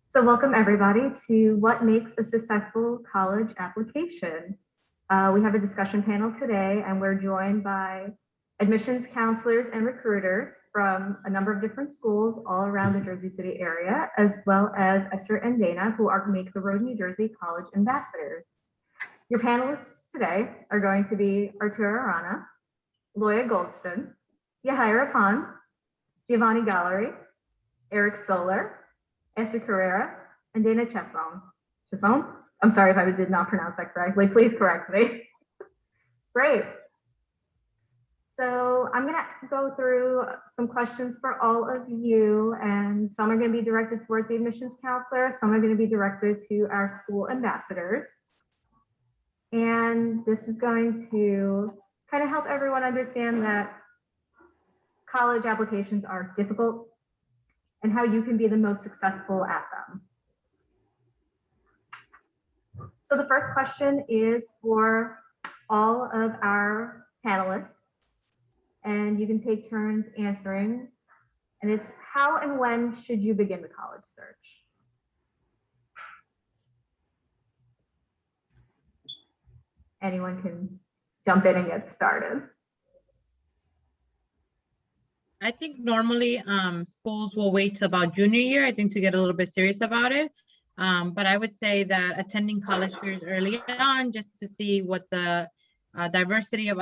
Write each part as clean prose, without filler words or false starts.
So welcome everybody to what makes a successful college application. We have a discussion panel today and we're joined by admissions counselors and recruiters from a number of different schools all around the Jersey City area, as well as Esther and Dana, who are Make the Road New Jersey College ambassadors. Your panelists today are going to be Arturo Arana, Loya Goldston, Yahaira Pons, Giovanni Gallery, Eric Soler, Esther Carrera, and Dana Chesson. Chesson? I'm sorry if I did not pronounce that correctly. Please correct me. Great. So I'm going to go through some questions for all of you, and some are going to be directed towards the admissions counselor, some are going to be directed to our school ambassadors. And this is going to kind of help everyone understand that college applications are difficult and how you can be the most successful at them. So the first question is for all of our panelists, and you can take turns answering. And it's how and when should you begin the college search? Anyone can jump in and get started. I think normally schools will wait till about junior year, I think, to get a little bit serious about it. But I would say that attending college fairs early on, just to see what the diversity of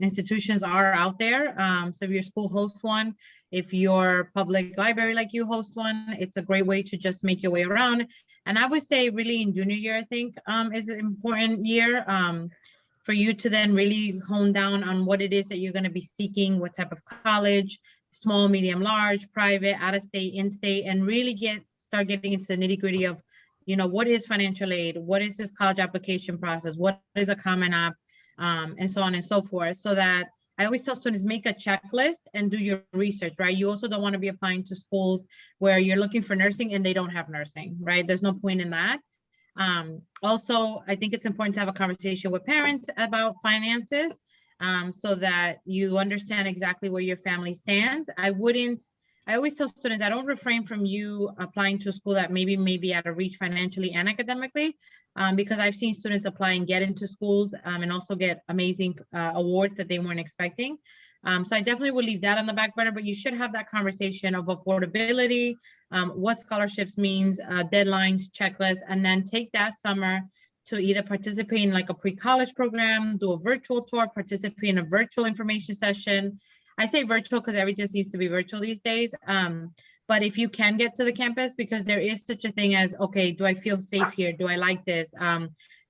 institutions are out there. So if your school hosts one, if your public library like you host one, it's a great way to just make your way around. And I would say really in junior year, I think is an important year for you to then really hone down on what it is that you're going to be seeking, what type of college, small, medium, large, private, out of state, in-state, and really start getting into the nitty-gritty of, you know, what is financial aid, what is this college application process, what is a Common App, and so on and so forth. So that I always tell students, make a checklist and do your research, right? You also don't want to be applying to schools where you're looking for nursing and they don't have nursing, right? There's no point in that. Also, I think it's important to have a conversation with parents about finances so that you understand exactly where your family stands. I always tell students, I don't refrain from you applying to a school that maybe may be out of reach financially and academically, because I've seen students apply and get into schools and also get amazing awards that they weren't expecting. So I definitely would leave that on the back burner, but you should have that conversation of affordability, what scholarships means, deadlines, checklists, and then take that summer to either participate in like a pre-college program, do a virtual tour, participate in a virtual information session. I say virtual because everything seems to be virtual these days. But if you can get to the campus, because there is such a thing as, okay, do I feel safe here? Do I like this?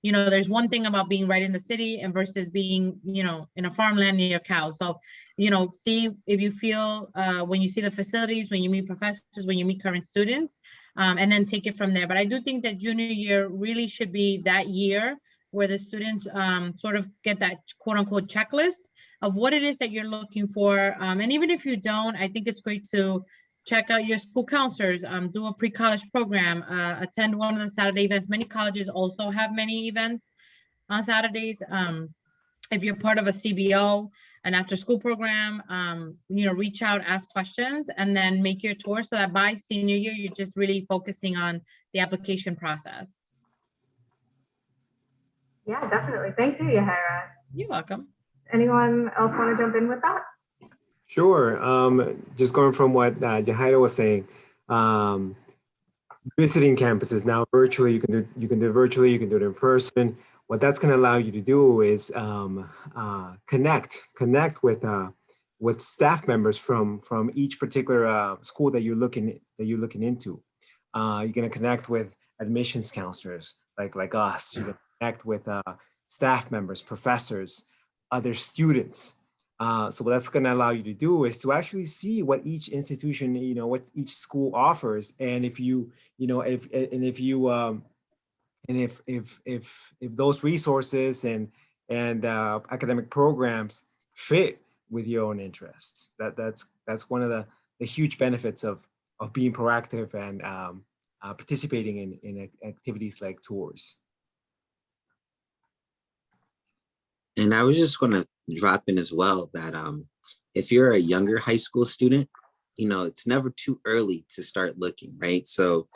You know, there's one thing about being right in the city and versus being, you know, in a farmland near cows. So, you know, see if you feel when you see the facilities, when you meet professors, when you meet current students, and then take it from there. But I do think that junior year really should be that year where the students sort of get that quote unquote checklist of what it is that you're looking for. And even if you don't, I think it's great to check out your school counselors, do a pre-college program, attend one of the Saturday events. Many colleges also have many events on Saturdays. If you're part of a CBO, an after-school program, you know, reach out, ask questions, and then make your tour so that by senior year, you're just really focusing on the application process. Yeah, definitely. Thank you, Yahaira. You're welcome. Anyone else want to jump in with that? Sure. Just going from what Yahaira was saying, visiting campuses now virtually, you can do it virtually, you can do it in person. What that's going to allow you to do is connect with staff members from each particular school that you're looking into. You're going to connect with admissions counselors like us. You're going to connect with staff members, professors, other students. So what that's going to allow you to do is to actually see what each institution, you know, what each school offers, and if those resources and academic programs fit with your own interests. That's one of the huge benefits of being proactive and participating in activities like tours. And I was just going to drop in as well that if you're a younger high school student, it's never too early to start looking, right? So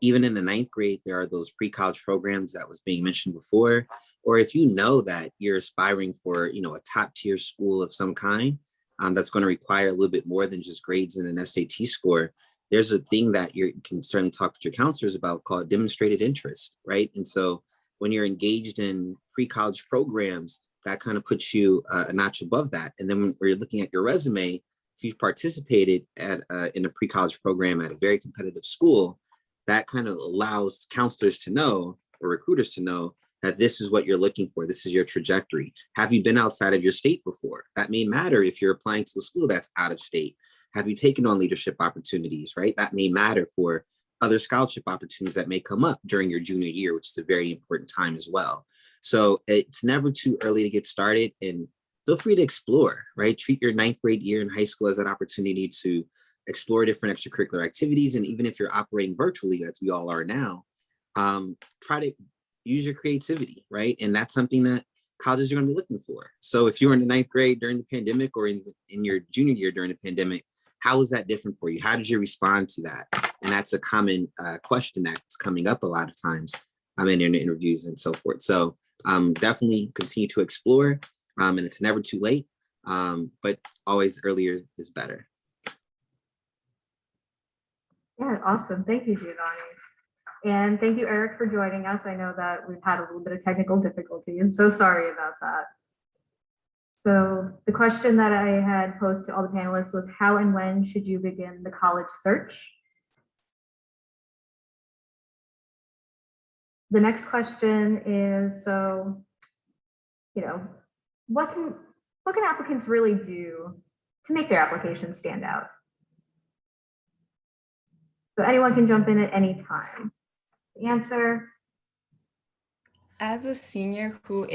even in the 9th grade, there are those pre-college programs that was being mentioned before. Or if you know that you're aspiring for, a top tier school of some kind, that's going to require a little bit more than just grades and an SAT score, there's a thing that you can certainly talk to your counselors about called demonstrated interest, right? And so when you're engaged in pre-college programs, that kind of puts you a notch above that. And then when you're looking at your resume, if you've participated in a pre-college program at a very competitive school, that kind of allows counselors to know, or recruiters to know, that this is what you're looking for. This is your trajectory. Have you been outside of your state before? That may matter if you're applying to a school that's out of state. Have you taken on leadership opportunities, right? That may matter for other scholarship opportunities that may come up during your junior year, which is a very important time as well. So it's never too early to get started, and feel free to explore, right? Treat your 9th grade year in high school as an opportunity to explore different extracurricular activities. And even if you're operating virtually, as we all are now, try to use your creativity, right? And that's something that colleges are going to be looking for. So if you were in the 9th grade during the pandemic, or in your junior year during the pandemic, how was that different for you? How did you respond to that? And that's a common question that's coming up a lot of times in interviews and so forth. So definitely continue to explore, and it's never too late, but always earlier is better. Yeah, awesome. Thank you, Giovanni. And thank you, Eric, for joining us. I know that we've had a little bit of technical difficulty, and so sorry about that. So the question that I had posed to all the panelists was, how and when should you begin the college search? The next question is, so, what can applicants really do to make their application stand out? So anyone can jump in at any time. The answer. As a senior who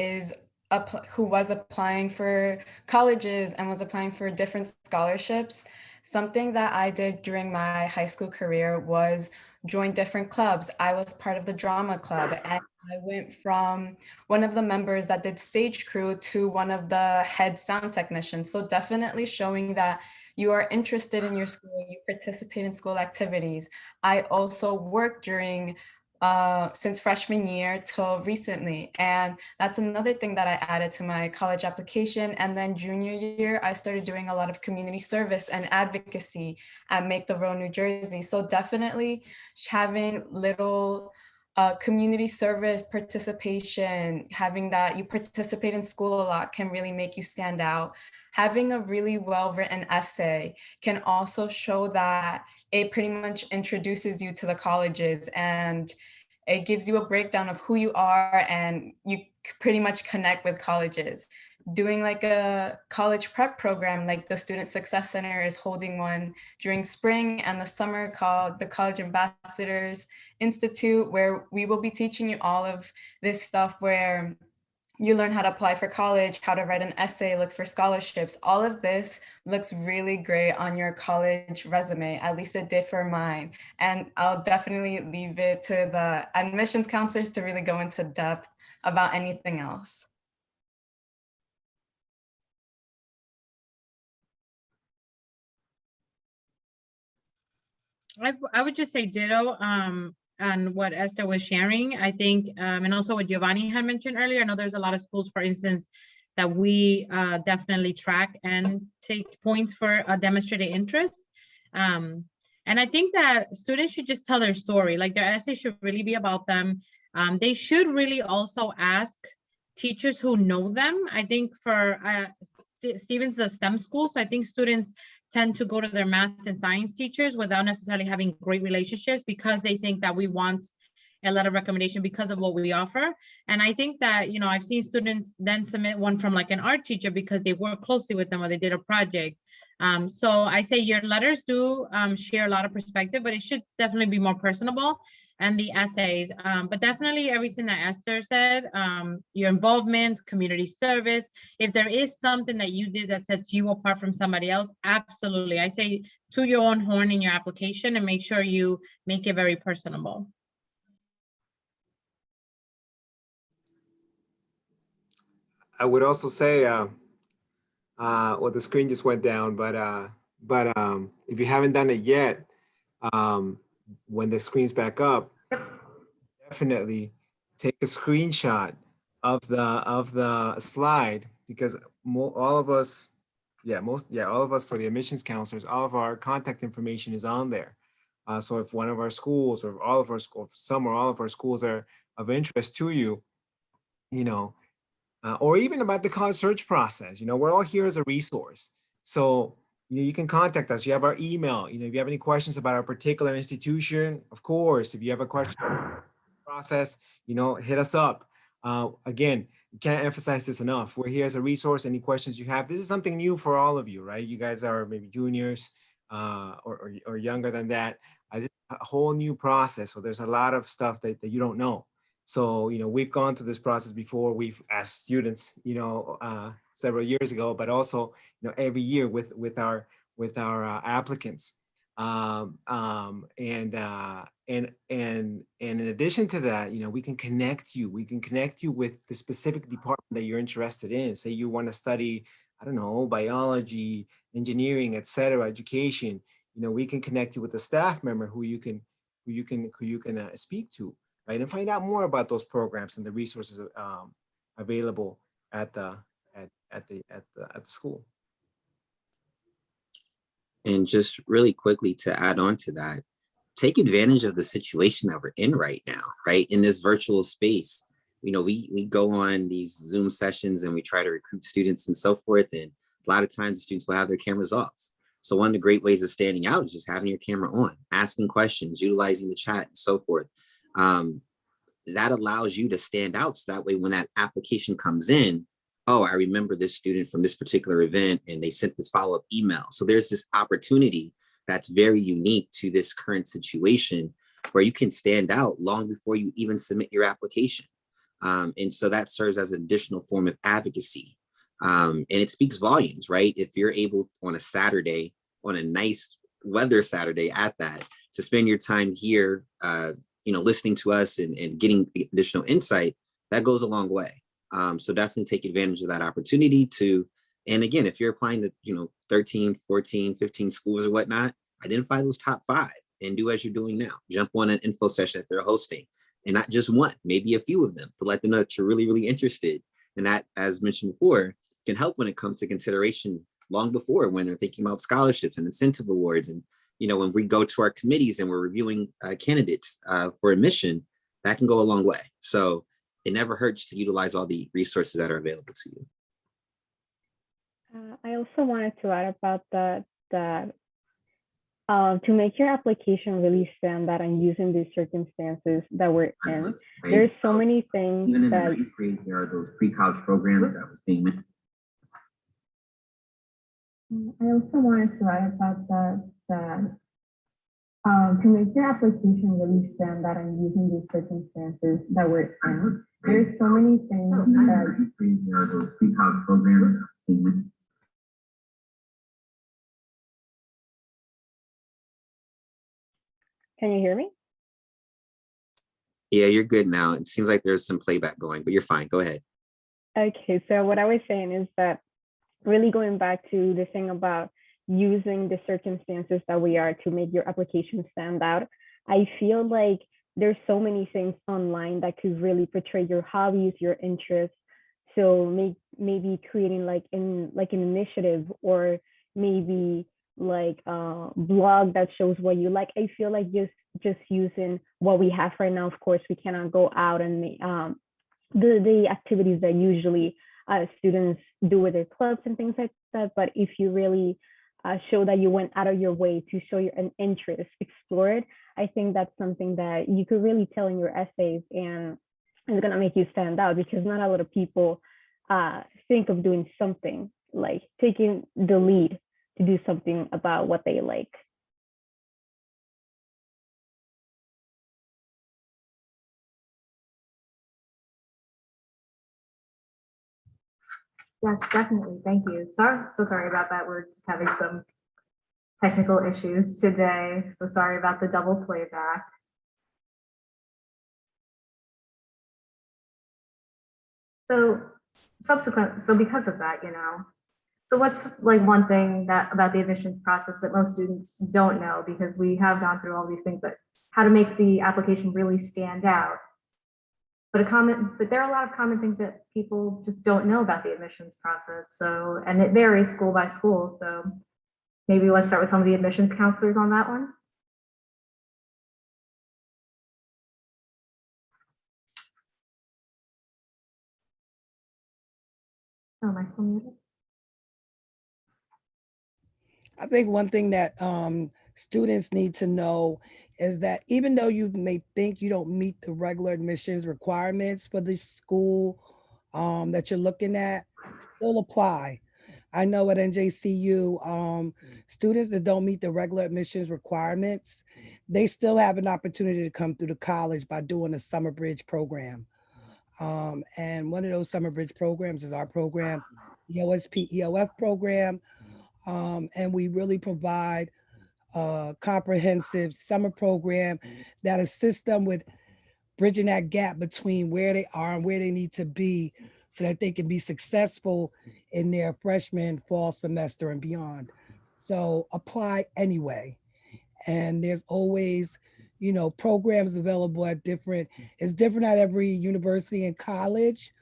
was applying for colleges and was applying for different scholarships, something that I did during my high school career was join different clubs. I was part of the drama club, and I went from one of the members that did stage crew to one of the head sound technicians. So definitely showing that you are interested in your school, you participate in school activities. I also worked during since freshman year till recently. And that's another thing that I added to my college application. And then junior year, I started doing a lot of community service and advocacy at Make the Road, New Jersey. So definitely having little community service participation, having that you participate in school a lot can really make you stand out. Having a really well-written essay can also show that it pretty much introduces you to the colleges, and it gives you a breakdown of who you are, and you pretty much connect with colleges. Doing like a college prep program, like the Student Success Center is holding one during spring and the summer called the College Ambassadors Institute, where we will be teaching you all of this stuff, where you learn how to apply for college, how to write an essay, look for scholarships. All of this looks really great on your college resume. At least it did for mine. And I'll definitely leave it to the admissions counselors to really go into depth about anything else. I would just say ditto on what Esther was sharing. I think, and also what Giovanni had mentioned earlier, I know there's a lot of schools, for instance, that we definitely track and take points for a demonstrated interest. And I think that students should just tell their story, like their essay should really be about them. They should really also ask teachers who know them. I think for Stevens, a STEM school, so I think students tend to go to their math and science teachers without necessarily having great relationships, because they think that we want a letter of recommendation because of what we offer. And I think that, I've seen students then submit one from like an art teacher because they work closely with them or they did a project. So I say your letters do share a lot of perspective, but it should definitely be more personable. And the essays, but definitely everything that Esther said, your involvement, community service, if there is something that you did that sets you apart from somebody else, absolutely. I say to your own horn in your application and make sure you make it very personable. I would also say, well, the screen just went down, but but if you haven't done it yet, when the screen's back up, definitely take a screenshot of the slide, because all of us, all of us for the admissions counselors, all of our contact information is on there. So if one of our schools or all of our schools, some or all of our schools are of interest to you, or even about the college search process, we're all here as a resource. So you can contact us. You have our email. If you have any questions about our particular institution, of course, if you have a question about the process, hit us up. Again, you can't emphasize this enough. We're here as a resource. Any questions you have, this is something new for all of you, right? You guys are maybe juniors or younger than that. This is a whole new process. So there's a lot of stuff that you don't know. So, we've gone through this process before. We've asked students, several years ago, but also, every year with our applicants. And in addition to that, we can connect you. We can connect you with the specific department that you're interested in. Say you want to study, I don't know, biology, engineering, etc., education. We can connect you with a staff member who you can speak to. Right, and find out more about those programs and the resources available at the school. And just really quickly to add on to that, take advantage of the situation that we're in right now, right? In this virtual space, we go on these Zoom sessions and we try to recruit students and so forth. And a lot of times the students will have their cameras off. So one of the great ways of standing out is just having your camera on, asking questions, utilizing the chat and so forth. That allows you to stand out. So that way, when that application comes in, oh, I remember this student from this particular event and they sent this follow-up email. So there's this opportunity that's very unique to this current situation where you can stand out long before you even submit your application. And so that serves as an additional form of advocacy. And it speaks volumes, right? If you're able on a Saturday, on a nice weather Saturday at that, to spend your time here, listening to us and getting additional insight, that goes a long way. So definitely take advantage of that opportunity to, and again, if you're applying to, 13, 14, 15 schools or whatnot, identify those top 5 and do as you're doing now. Jump on an info session that they're hosting, and not just one, maybe a few of them, to let them know that you're really, really interested. And that, as mentioned before, can help when it comes to consideration long before, when they're thinking about scholarships and incentive awards. And when we go to our committees and we're reviewing candidates for admission, that can go a long way. So it never hurts to utilize all the resources that are available to you. I also wanted to add about that to make your application really stand out and using these circumstances that we're in, Right. there's so many things Even in that the ninth grade, there are those pre-college programs that was being mentioned. I also wanted to add about that to make your application really stand out and using these circumstances that we're in, there's so many things that There are those pre-college programs that was being mentioned. Can you hear me? Yeah, you're good now. It seems like there's some playback going, but you're fine. Go ahead. Okay, so what I was saying is that really going back to the thing about using the circumstances that we are to make your application stand out, I feel like there's so many things online that could really portray your hobbies, your interests. So maybe creating like an initiative, or maybe like a blog that shows what you like. I feel like just using what we have right now. Of course, we cannot go out and the activities that usually students do with their clubs and things like that. But if you really show that you went out of your way to show an interest, explore it, I think that's something that you could really tell in your essays, and it's going to make you stand out, because not a lot of people think of doing something, like taking the lead to do something about what they like. Yes, definitely. Thank you. So sorry about that. We're just having some technical issues today. So sorry about the double playback. So because of that, So what's like one thing that about the admissions process that most students don't know, because we have gone through all these things, that how to make the application really stand out. But there are a lot of common things that people just don't know about the admissions process. So, and it varies school by school. So maybe let's start with some of the admissions counselors on that one. Oh, am I still muted? I think one thing that students need to know is that even though you may think you don't meet the regular admissions requirements for the school that you're looking at, still apply. I know at NJCU, students that don't meet the regular admissions requirements, they still have an opportunity to come through the college by doing a summer bridge program. And one of those summer bridge programs is our program, the OSP EOF program. And we really provide a comprehensive summer program that assists them with bridging that gap between where they are and where they need to be so that they can be successful in their freshman fall semester and beyond. So apply anyway. And there's always, you know, programs available at it's different at every university and college.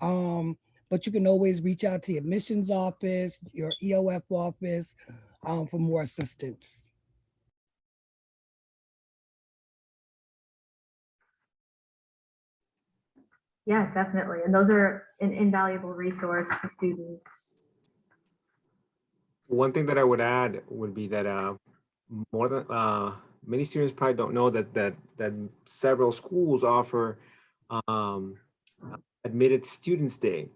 But you can always reach out to your admissions office, your EOF office for more assistance. Yeah, definitely. And those are an invaluable resource to students. One thing that I would add would be that more than many students probably don't know that several schools offer admitted students day,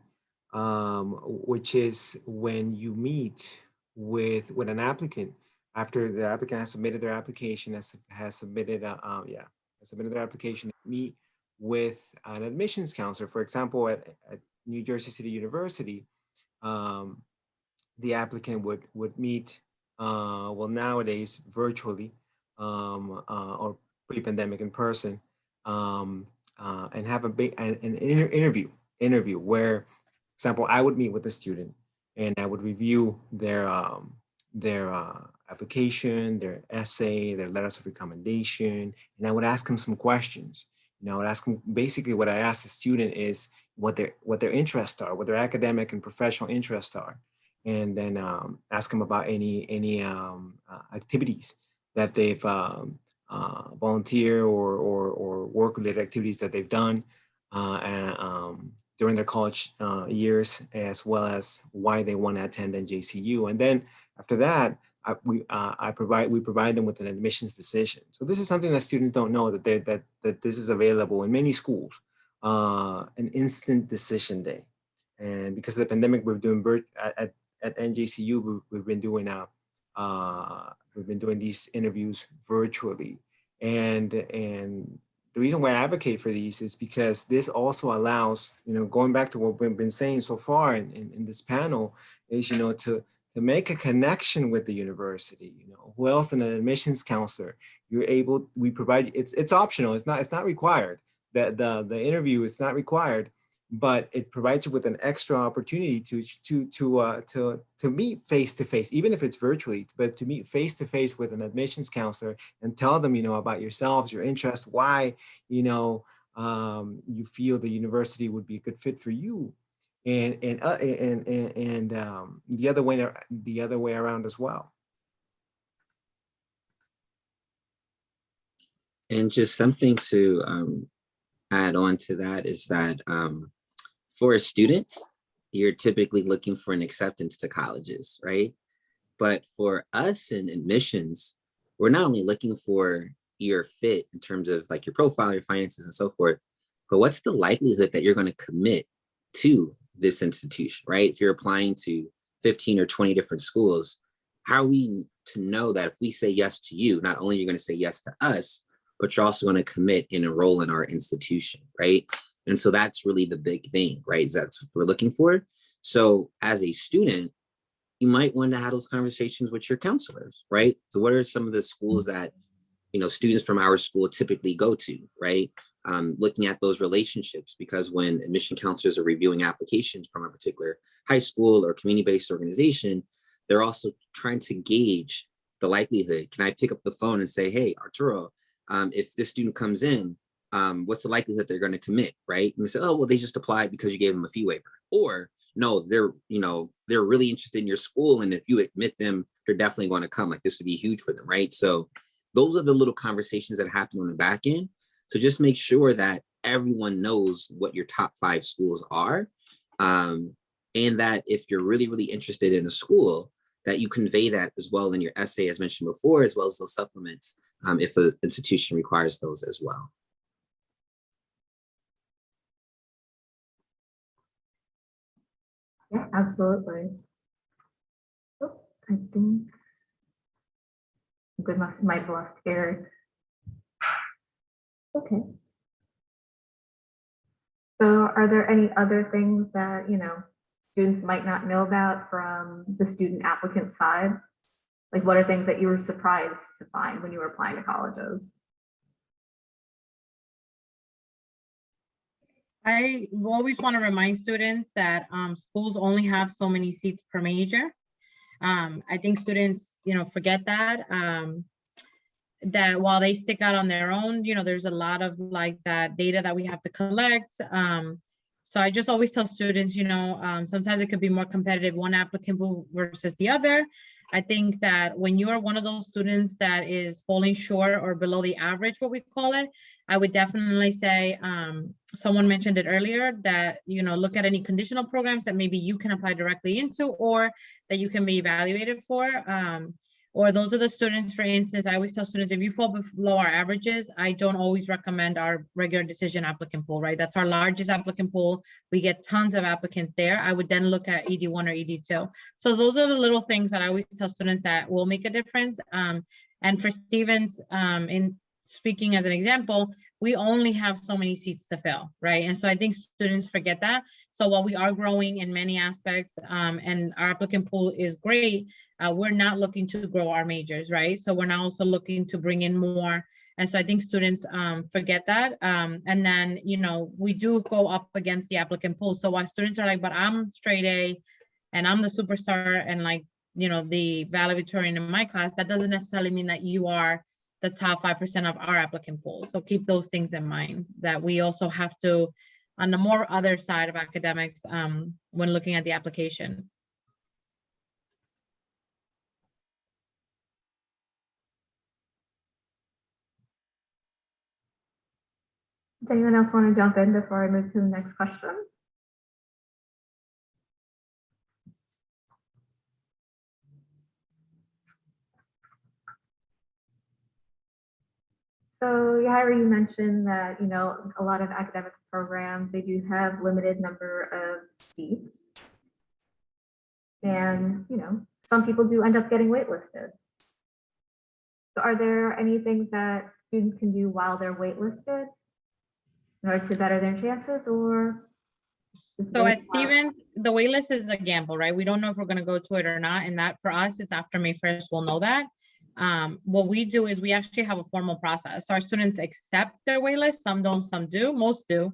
which is when you meet with an applicant after the applicant has submitted their application, has submitted their application, meet with an admissions counselor. For example, at New Jersey City University, the applicant would meet, well, nowadays virtually, or pre-pandemic in person, and have an interview where, for example, I would meet with the student and I would review their application, their essay, their letters of recommendation, and I would ask them some questions. You know, I would ask them, basically what I ask the student is what their interests are, what their academic and professional interests are, and then ask them about any activities that they've volunteer or work-related activities that they've done during their college years, as well as why they want to attend NJCU. And then after that, we provide them with an admissions decision. So this is something that students don't know, that this is available in many schools, an instant decision day. And because of the pandemic, we're doing at NJCU, we've been doing these interviews virtually. And the reason why I advocate for these is because this also allows, you know, going back to what we've been saying so far in this panel, is, you know, to make a connection with the university. You know, who else than an admissions counselor? We provide, it's optional, it's not required. That the interview is not required, but it provides you with an extra opportunity to meet face to face, even if it's virtually, but to meet face to face with an admissions counselor and tell them, you know, about yourselves, your interests, why, you know, you feel the university would be a good fit for you, and the other way around as well. And just something to add on to that is that for students, you're typically looking for an acceptance to colleges, right? But for us in admissions, we're not only looking for your fit in terms of like your profile, your finances and so forth, but what's the likelihood that you're going to commit to this institution, right? If you're applying to 15 or 20 different schools, how are we to know that if we say yes to you, not only you're going to say yes to us, but you're also going to commit and enroll in our institution, right? And so that's really the big thing, right? That's what we're looking for. So as a student, you might want to have those conversations with your counselors, right? So what are some of the schools that, you know, students from our school typically go to, right? looking at those relationships, because when admission counselors are reviewing applications from a particular high school or community-based organization, they're also trying to gauge the likelihood. Can I pick up the phone and say, hey, Arturo, if this student comes in, what's the likelihood they're going to commit, right? And they say, oh, well, they just applied because you gave them a fee waiver. Or no, they're really interested in your school, and if you admit them, they're definitely going to come. Like, this would be huge for them, right? So those are the little conversations that happen on the back end. So just make sure that everyone knows what your top 5 schools are, and that if you're really, really interested in a school, that you convey that as well in your essay, as mentioned before, as well as those supplements, if an institution requires those as well. Yeah, absolutely. Oh, I think we might have lost Eric. Okay. So are there any other things that, students might not know about from the student applicant side? Like, what are things that you were surprised to find when you were applying to colleges? I always want to remind students that schools only have so many seats per major. I think students, forget that, that while they stick out on their own, there's a lot of like that data that we have to collect. So I just always tell students, sometimes it could be more competitive, one applicant pool versus the other. I think that when you are one of those students that is falling short or below the average, what we call it, I would definitely say, someone mentioned it earlier, that, look at any conditional programs that maybe you can apply directly into, or that you can be evaluated for. Or those are the students, for instance, I always tell students, if you fall below our averages, I don't always recommend our regular decision applicant pool, right? That's our largest applicant pool. We get tons of applicants there. I would then look at ED1 or ED2. So those are the little things that I always tell students that will make a difference. And for Stevens, in speaking as an example, we only have so many seats to fill, right? And so I think students forget that. So while we are growing in many aspects, and our applicant pool is great, we're not looking to grow our majors, right? So we're now also looking to bring in more. And so I think students forget that. And then, we do go up against the applicant pool. So while students are like, but I'm straight A and I'm the superstar and like, the valedictorian in my class, that doesn't necessarily mean that you are the top 5% of our applicant pool. So keep those things in mind, that we also have to, on the more other side of academics, when looking at the application. Does anyone else want to jump in before I move to the next question? So, Yaira, you mentioned that, a lot of academics programs, they do have limited number of seats. And, some people do end up getting waitlisted. So are there any things that students can do while they're waitlisted in order to better their chances, or? So at Stevens, the waitlist is a gamble, right? We don't know if we're going to go to it or not. And that for us, it's after May 1st, we'll know that. What we do is we actually have a formal process. So our students accept their waitlist. Some don't, some do, most do,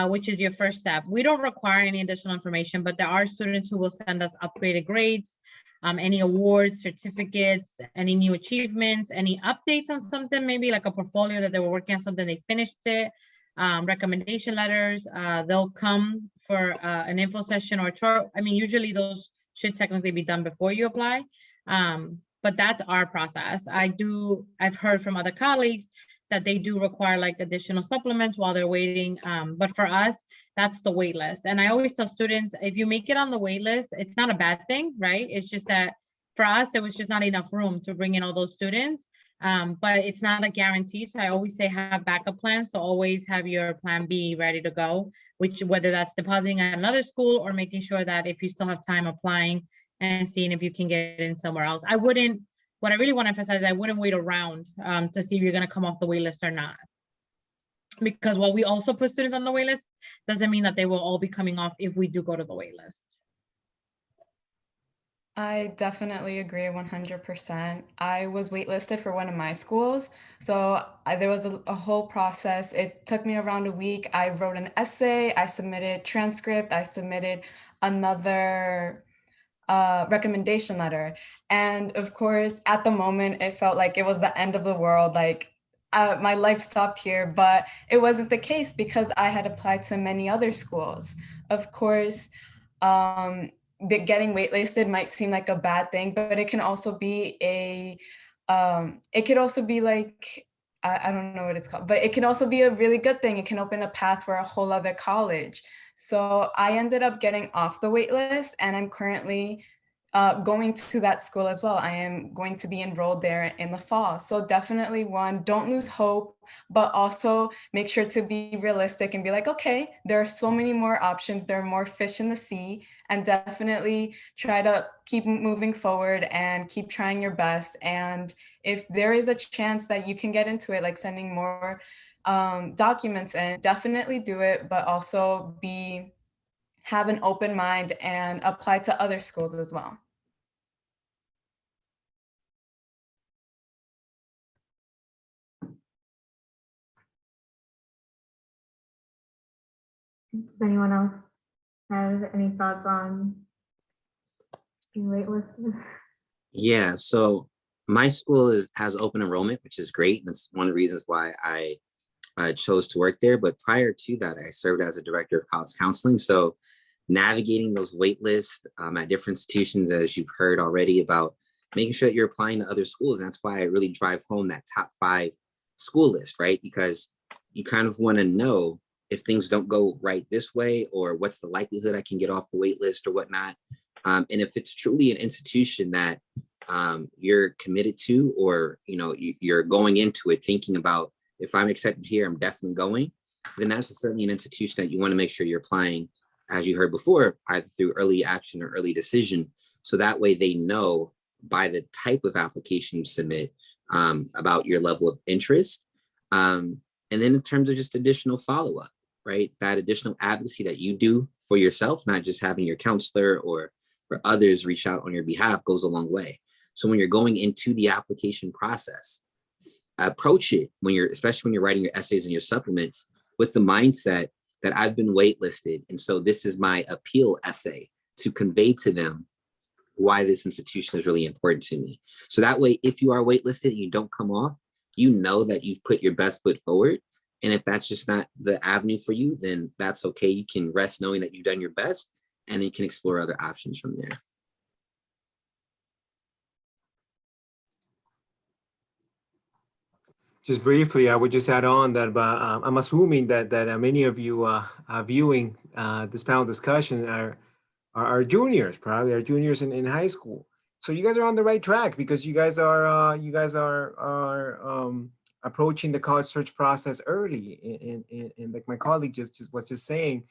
which is your first step. We don't require any additional information, but there are students who will send us upgraded grades, any awards, certificates, any new achievements, any updates on something, maybe like a portfolio that they were working on something, they finished it, recommendation letters. They'll come for an info session or a tour. I mean, usually those should technically be done before you apply. But that's our process. I've heard from other colleagues that they do require like additional supplements while they're waiting. But for us, that's the wait list. And I always tell students, if you make it on the wait list, it's not a bad thing, right? It's just that for us, there was just not enough room to bring in all those students. But it's not a guarantee. So I always say have backup plans. So always have your plan B ready to go, whether that's depositing at another school or making sure that if you still have time, applying and seeing if you can get in somewhere else. What I really want to emphasize, I wouldn't wait around to see if you're going to come off the wait list or not. Because while we also put students on the wait list, doesn't mean that they will all be coming off if we do go to the wait list. I definitely agree 100%. I was waitlisted for one of my schools. So there was a whole process. It took me around a week. I wrote an essay, I submitted transcript, I submitted another recommendation letter. And of course, at the moment, it felt like it was the end of the world. Like my life stopped here, but it wasn't the case because I had applied to many other schools. Of course, getting waitlisted might seem like a bad thing, but it can also be it could also be like, I don't know what it's called, but it can also be a really good thing. It can open a path for a whole other college. So I ended up getting off the wait list, and I'm currently going to that school as well. I am going to be enrolled there in the fall. So definitely, one, don't lose hope, but also make sure to be realistic and be like, okay, there are so many more options. There are more fish in the sea, and definitely try to keep moving forward and keep trying your best. And if there is a chance that you can get into it, like sending more documents in, definitely do it, but also have an open mind and apply to other schools as well. Does anyone else have any thoughts on being waitlisted? Yeah, so my school has open enrollment, which is great. And that's one of the reasons why I chose to work there. But prior to that, I served as a director of college counseling. So navigating those wait lists at different institutions, as you've heard already, about making sure that you're applying to other schools. And that's why I really drive home that top 5 school list, right? Because you kind of want to know if things don't go right this way, or what's the likelihood I can get off the wait list or whatnot. And if it's truly an institution that you're committed to, or you're going into it thinking about, if I'm accepted here, I'm definitely going, then that's certainly an institution that you want to make sure you're applying, as you heard before, either through early action or early decision. So that way they know by the type of application you submit about your level of interest. And then in terms of just additional follow-up, right? That additional advocacy that you do for yourself, not just having your counselor or others reach out on your behalf, goes a long way. So when you're going into the application process, approach it especially when you're writing your essays and your supplements, with the mindset that I've been waitlisted. And so this is my appeal essay to convey to them why this institution is really important to me. So that way, if you are waitlisted and you don't come off, you know that you've put your best foot forward. And if that's just not the avenue for you, then that's okay. You can rest knowing that you've done your best, and then you can explore other options from there. Just briefly, I would just add on that I'm assuming that many of you viewing this panel discussion are juniors, probably are juniors in high school. So you guys are on the right track, because you guys are approaching the college search process early. And like my colleague was just saying,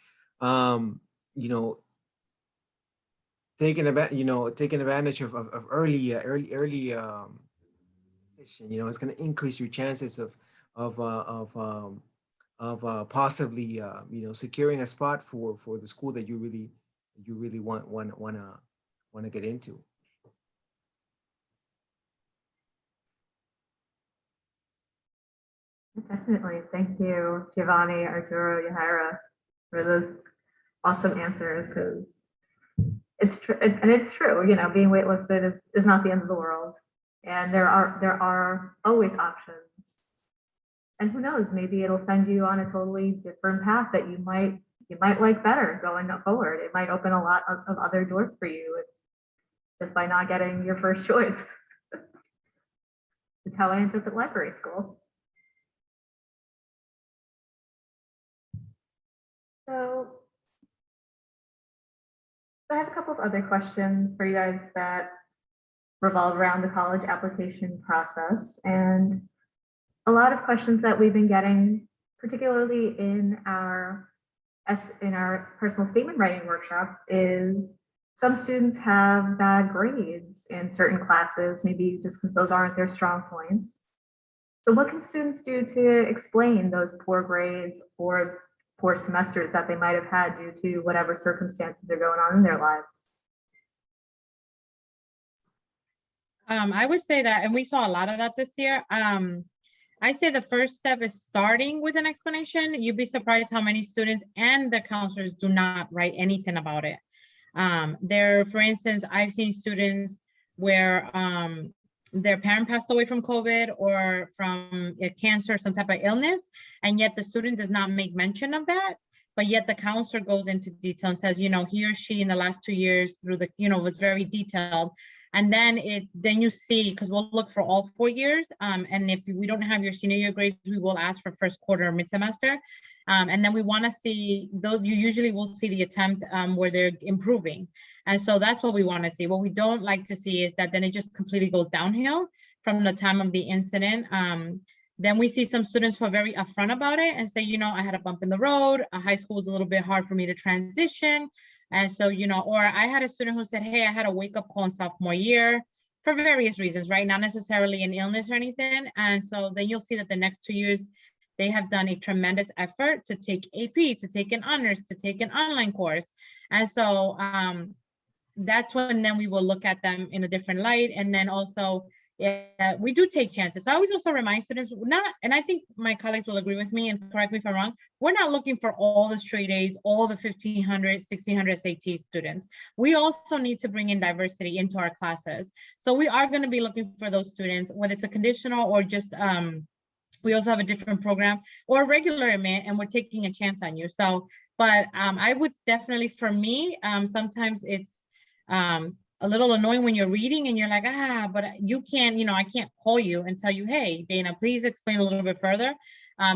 taking advantage of early decision, it's going to increase your chances of possibly securing a spot for the school that you really want to get into. Definitely. Thank you, Giovanni, Arturo, Yahaira, for those awesome answers, because it's true. And it's true, being waitlisted is not the end of the world. And there are always options. And who knows, maybe it'll send you on a totally different path that you might like better going forward. It might open a lot of other doors for you just by not getting your first choice. It's how I ended up at library school. So I have a couple of other questions for you guys that revolve around the college application process. And a lot of questions that we've been getting, particularly in our personal statement writing workshops, is some students have bad grades in certain classes, maybe just because those aren't their strong points. So what can students do to explain those poor grades or poor semesters that they might have had due to whatever circumstances are going on in their lives? I would say that, and we saw a lot of that this year. I say the first step is starting with an explanation. You'd be surprised how many students and the counselors do not write anything about it. For instance, I've seen students where their parent passed away from COVID or from a cancer, some type of illness, and yet the student does not make mention of that. But yet the counselor goes into detail and says, he or she in the last 2 years through the, was very detailed. And then you see, because we'll look for all 4 years. And if we don't have your senior year grades, we will ask for first quarter or mid-semester. And then we want to see, though you usually will see the attempt where they're improving. And so that's what we want to see. What we don't like to see is that then it just completely goes downhill from the time of the incident. Then we see some students who are very upfront about it and say, I had a bump in the road. High school was a little bit hard for me to transition. And so, or I had a student who said, hey, I had a wake-up call in sophomore year for various reasons, right? Not necessarily an illness or anything. And so then you'll see that the next 2 years, they have done a tremendous effort to take AP, to take an honors, to take an online course. And so that's when then we will look at them in a different light. And then also, we do take chances. So I always also remind students, and I think my colleagues will agree with me and correct me if I'm wrong, we're not looking for all the straight A's, all the 1,500, 1,600 SAT students. We also need to bring in diversity into our classes. So we are going to be looking for those students, whether it's a conditional or just, we also have a different program or regular admit, and we're taking a chance on you. So, but I would definitely, for me, sometimes it's, a little annoying when you're reading and you're like, but you can't, I can't call you and tell you, hey, Dana, please explain a little bit further,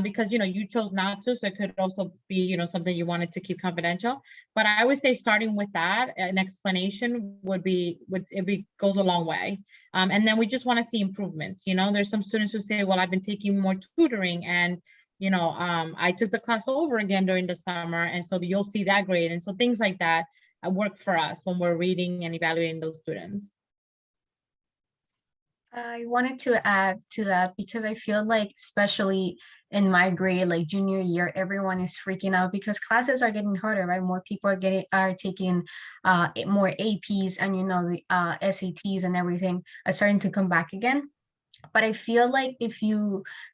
because, you chose not to. So it could also be, something you wanted to keep confidential. But I would say starting with that, an explanation goes a long way. And then we just want to see improvements. There's some students who say, well, I've been taking more tutoring and, I took the class over again during the summer. And so you'll see that grade. And so things like that work for us when we're reading and evaluating those students. I wanted to add to that because I feel like, especially in my grade, like junior year, everyone is freaking out because classes are getting harder, right? More people are taking more APs, and the SATs and everything are starting to come back again. But I feel like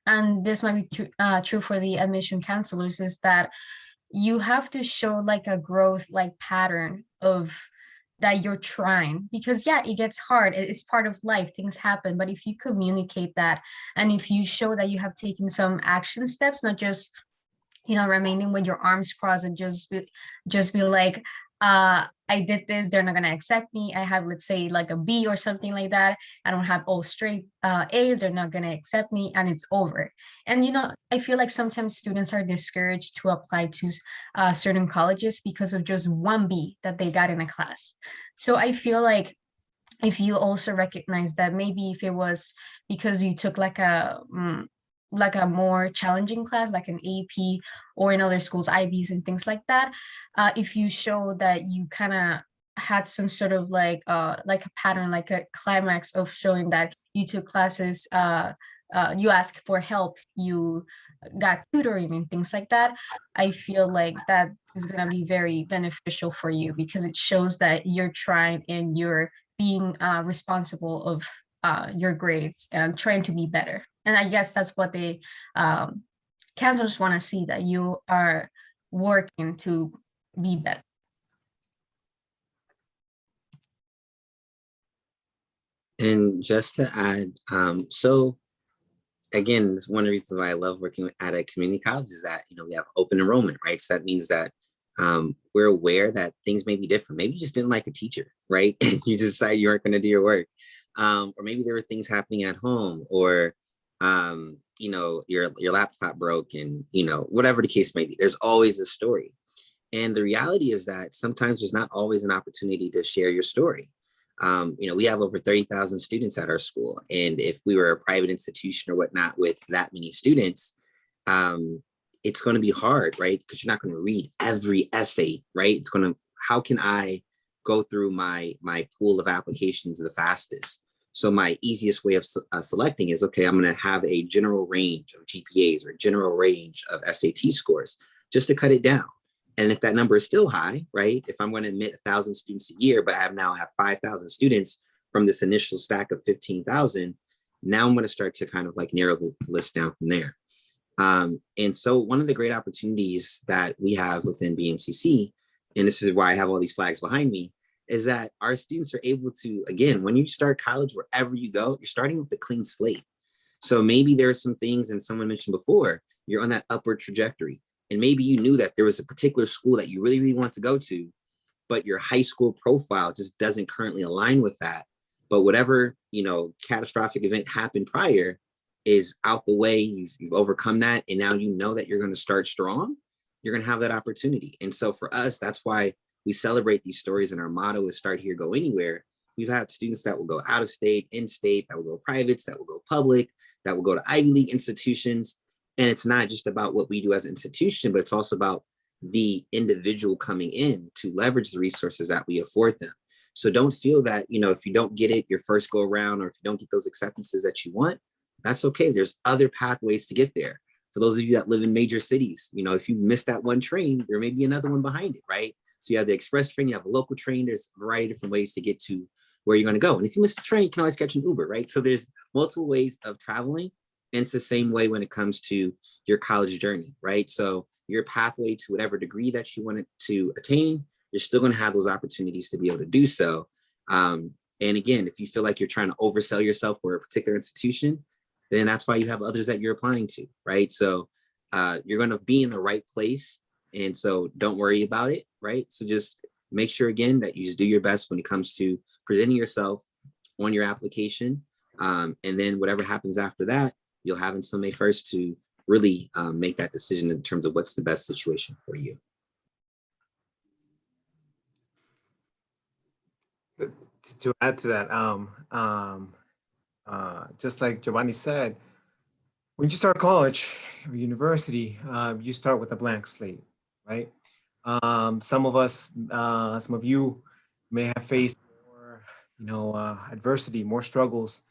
and this might be true for the admission counselors, is that you have to show like a growth pattern of that you're trying, because it gets hard. It's part of life, things happen. But if you communicate that, and if you show that you have taken some action steps, not just remaining with your arms crossed and just be like, I did this, they're not going to accept me, I have, let's say, like a B or something like that, I don't have all straight A's, they're not going to accept me, and it's over. And I feel like sometimes students are discouraged to apply to certain colleges because of just one B that they got in a class. So I feel like if you also recognize that maybe if it was because you took like a more challenging class, like an AP, or in other schools, IBs and things like that, if you show that you kind of had some sort of like a pattern, like a climax of showing that you took classes, you asked for help, you got tutoring and things like that, I feel like that is going to be very beneficial for you, because it shows that you're trying and you're being responsible of your grades and trying to be better. And I guess that's what the counselors want to see, that you are working to be better. And just to add, so again, it's one of the reasons why I love working at a community college is that, we have open enrollment, right? So that means that we're aware that things may be different. Maybe you just didn't like a teacher, right? You just decided you weren't going to do your work. Or maybe there were things happening at home, or your laptop broke, and whatever the case may be, there's always a story. And the reality is that sometimes there's not always an opportunity to share your story. We have over 30,000 students at our school, and if we were a private institution or whatnot with that many students, it's going to be hard, right? Because you're not going to read every essay, right? How can I go through my pool of applications the fastest? So my easiest way of selecting is, okay, I'm going to have a general range of GPAs or general range of SAT scores just to cut it down. And if that number is still high, right? If I'm going to admit 1,000 students a year, but I now have 5,000 students from this initial stack of 15,000. Now I'm going to start to kind of like narrow the list down from there. And so one of the great opportunities that we have within BMCC, and this is why I have all these flags behind me, is that our students are able to, again, when you start college, wherever you go, you're starting with a clean slate. So maybe there are some things, and someone mentioned before, you're on that upward trajectory. And maybe you knew that there was a particular school that you really, really want to go to, but your high school profile just doesn't currently align with that. But whatever, catastrophic event happened prior is out the way, you've overcome that, and now you know that you're going to start strong, you're going to have that opportunity. And so for us, that's why we celebrate these stories, and our motto is start here, go anywhere. We've had students that will go out of state, in state, that will go privates, that will go public, that will go to Ivy League institutions. And it's not just about what we do as an institution, but it's also about the individual coming in to leverage the resources that we afford them. So don't feel that, if you don't get it your first go around, or if you don't get those acceptances that you want, that's okay. There's other pathways to get there. For those of you that live in major cities, if you miss that one train, there may be another one behind it, right? So you have the express train, you have a local train, there's a variety of different ways to get to where you're going to go. And if you miss the train, you can always catch an Uber, right? So there's multiple ways of traveling. And it's the same way when it comes to your college journey, right? So your pathway to whatever degree that you want to attain, you're still going to have those opportunities to be able to do so. And again, if you feel like you're trying to oversell yourself for a particular institution, then that's why you have others that you're applying to, right? So you're going to be in the right place. And so don't worry about it, right? So just make sure, again, that you just do your best when it comes to presenting yourself on your application. And then whatever happens after that, you'll have until May 1st to really make that decision in terms of what's the best situation for you. To add to that, just like Giovanni said, when you start college or university, you start with a blank slate, right? Some of you may have faced more, adversity, more struggles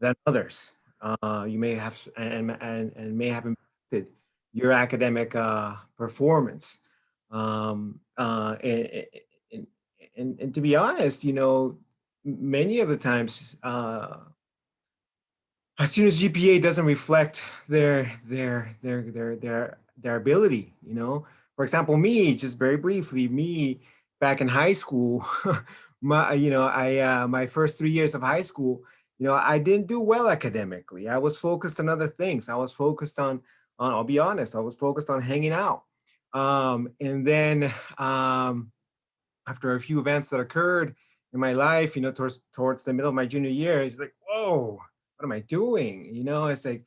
than others. You may have and may have impacted your academic performance. And to be honest, many of the times, a student's GPA doesn't reflect their ability. For example, me, just very briefly, me back in high school, my first 3 years of high school, I didn't do well academically. I was focused on other things. I was focused on I'll be honest, I was focused on hanging out. And then after a few events that occurred in my life, towards the middle of my junior year, it's like, whoa, what am I doing? It's like,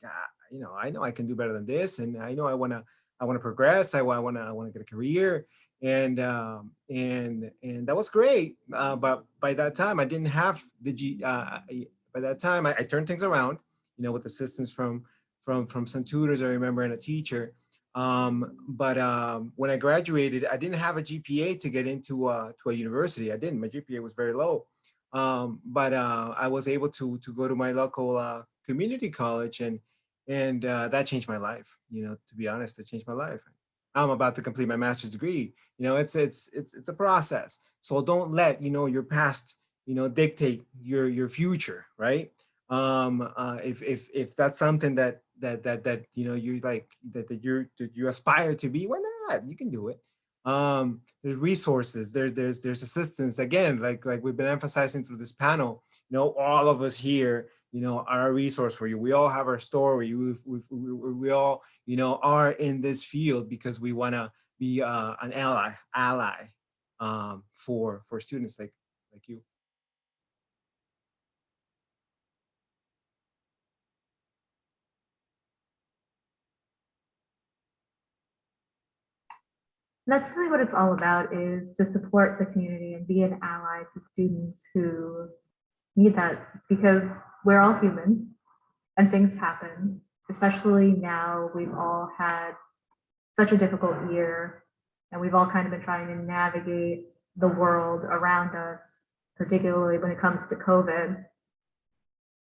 I know I can do better than this, and I know I want to progress. I want to get a career, and that was great. But by that time, I didn't have the by that time, I turned things around, with assistance from some tutors, I remember, and a teacher. But when I graduated, I didn't have a GPA to get into to a university. I didn't. My GPA was very low. But I was able to go to my local community college, and that changed my life. To be honest, it changed my life. I'm about to complete my master's degree. It's a process. So don't let your past dictate your future, right? If that's something that you like, that you aspire to be, why not? You can do it. There's resources, there's assistance. Again, like we've been emphasizing through this panel, all of us here, are a resource for you. We all have our story. We all, are in this field because we want to be an ally for students like you. That's really what it's all about, is to support the community and be an ally to students who need that, because we're all human and things happen, especially now. We've all had such a difficult year, and we've all kind of been trying to navigate the world around us, particularly when it comes to COVID.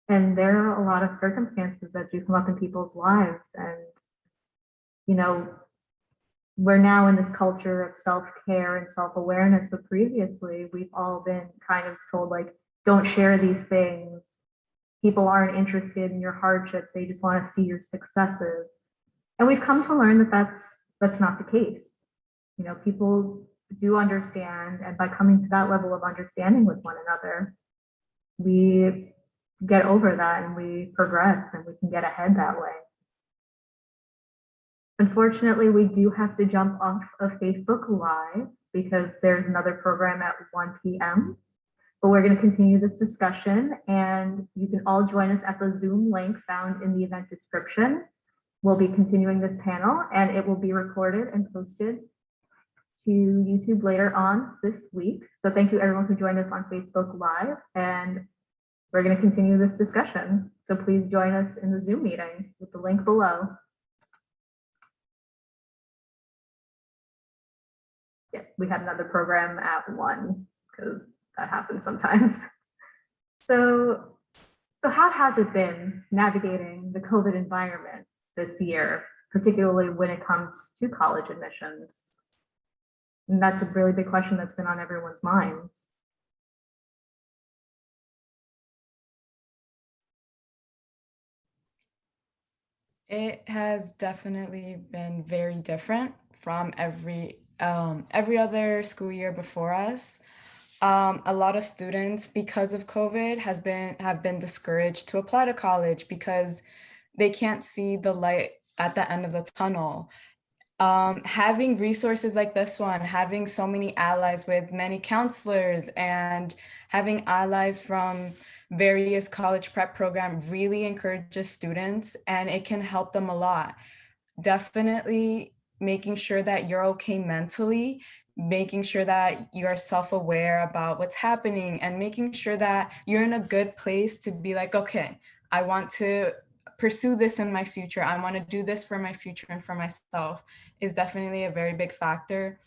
And there are a lot of circumstances that do come up in people's lives. And, we're now in this culture of self-care and self-awareness, but previously we've all been kind of told, like, don't share these things. People aren't interested in your hardships. They just want to see your successes. And we've come to learn that that's not the case. You know, people do understand, and by coming to that level of understanding with one another, we get over that and we progress and we can get ahead that way. Unfortunately, we do have to jump off of Facebook Live because there's another program at 1 p.m. But we're going to continue this discussion, and you can all join us at the Zoom link found in the event description. We'll be continuing this panel, and it will be recorded and posted to YouTube later on this week. So thank you everyone who joined us on Facebook Live, and we're going to continue this discussion. So please join us in the Zoom meeting with the link below. Yeah, we have another program at 1 because that happens sometimes. So how has it been navigating the COVID environment this year, particularly when it comes to college admissions? And that's a really big question that's been on everyone's minds. It has definitely been very different from every other school year before us. A lot of students, because of COVID, have been discouraged to apply to college because they can't see the light at the end of the tunnel. Having resources like this one, having so many allies with many counselors and having allies from various college prep programs really encourages students, and it can help them a lot. Definitely making sure that you're okay mentally, making sure that you're self-aware about what's happening, and making sure that you're in a good place to be like, okay, I want to pursue this in my future. I want to do this for my future and for myself is definitely a very big factor.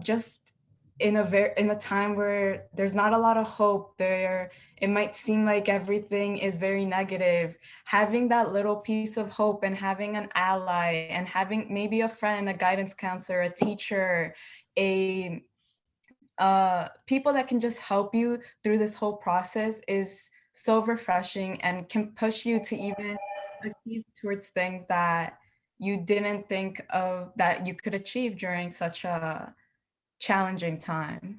Just in a time where there's not a lot of hope there, it might seem like everything is very negative. Having that little piece of hope and having an ally and having maybe a friend, a guidance counselor, a teacher, people that can just help you through this whole process is so refreshing and can push you to even achieve towards things that you didn't think of that you could achieve during such a challenging time.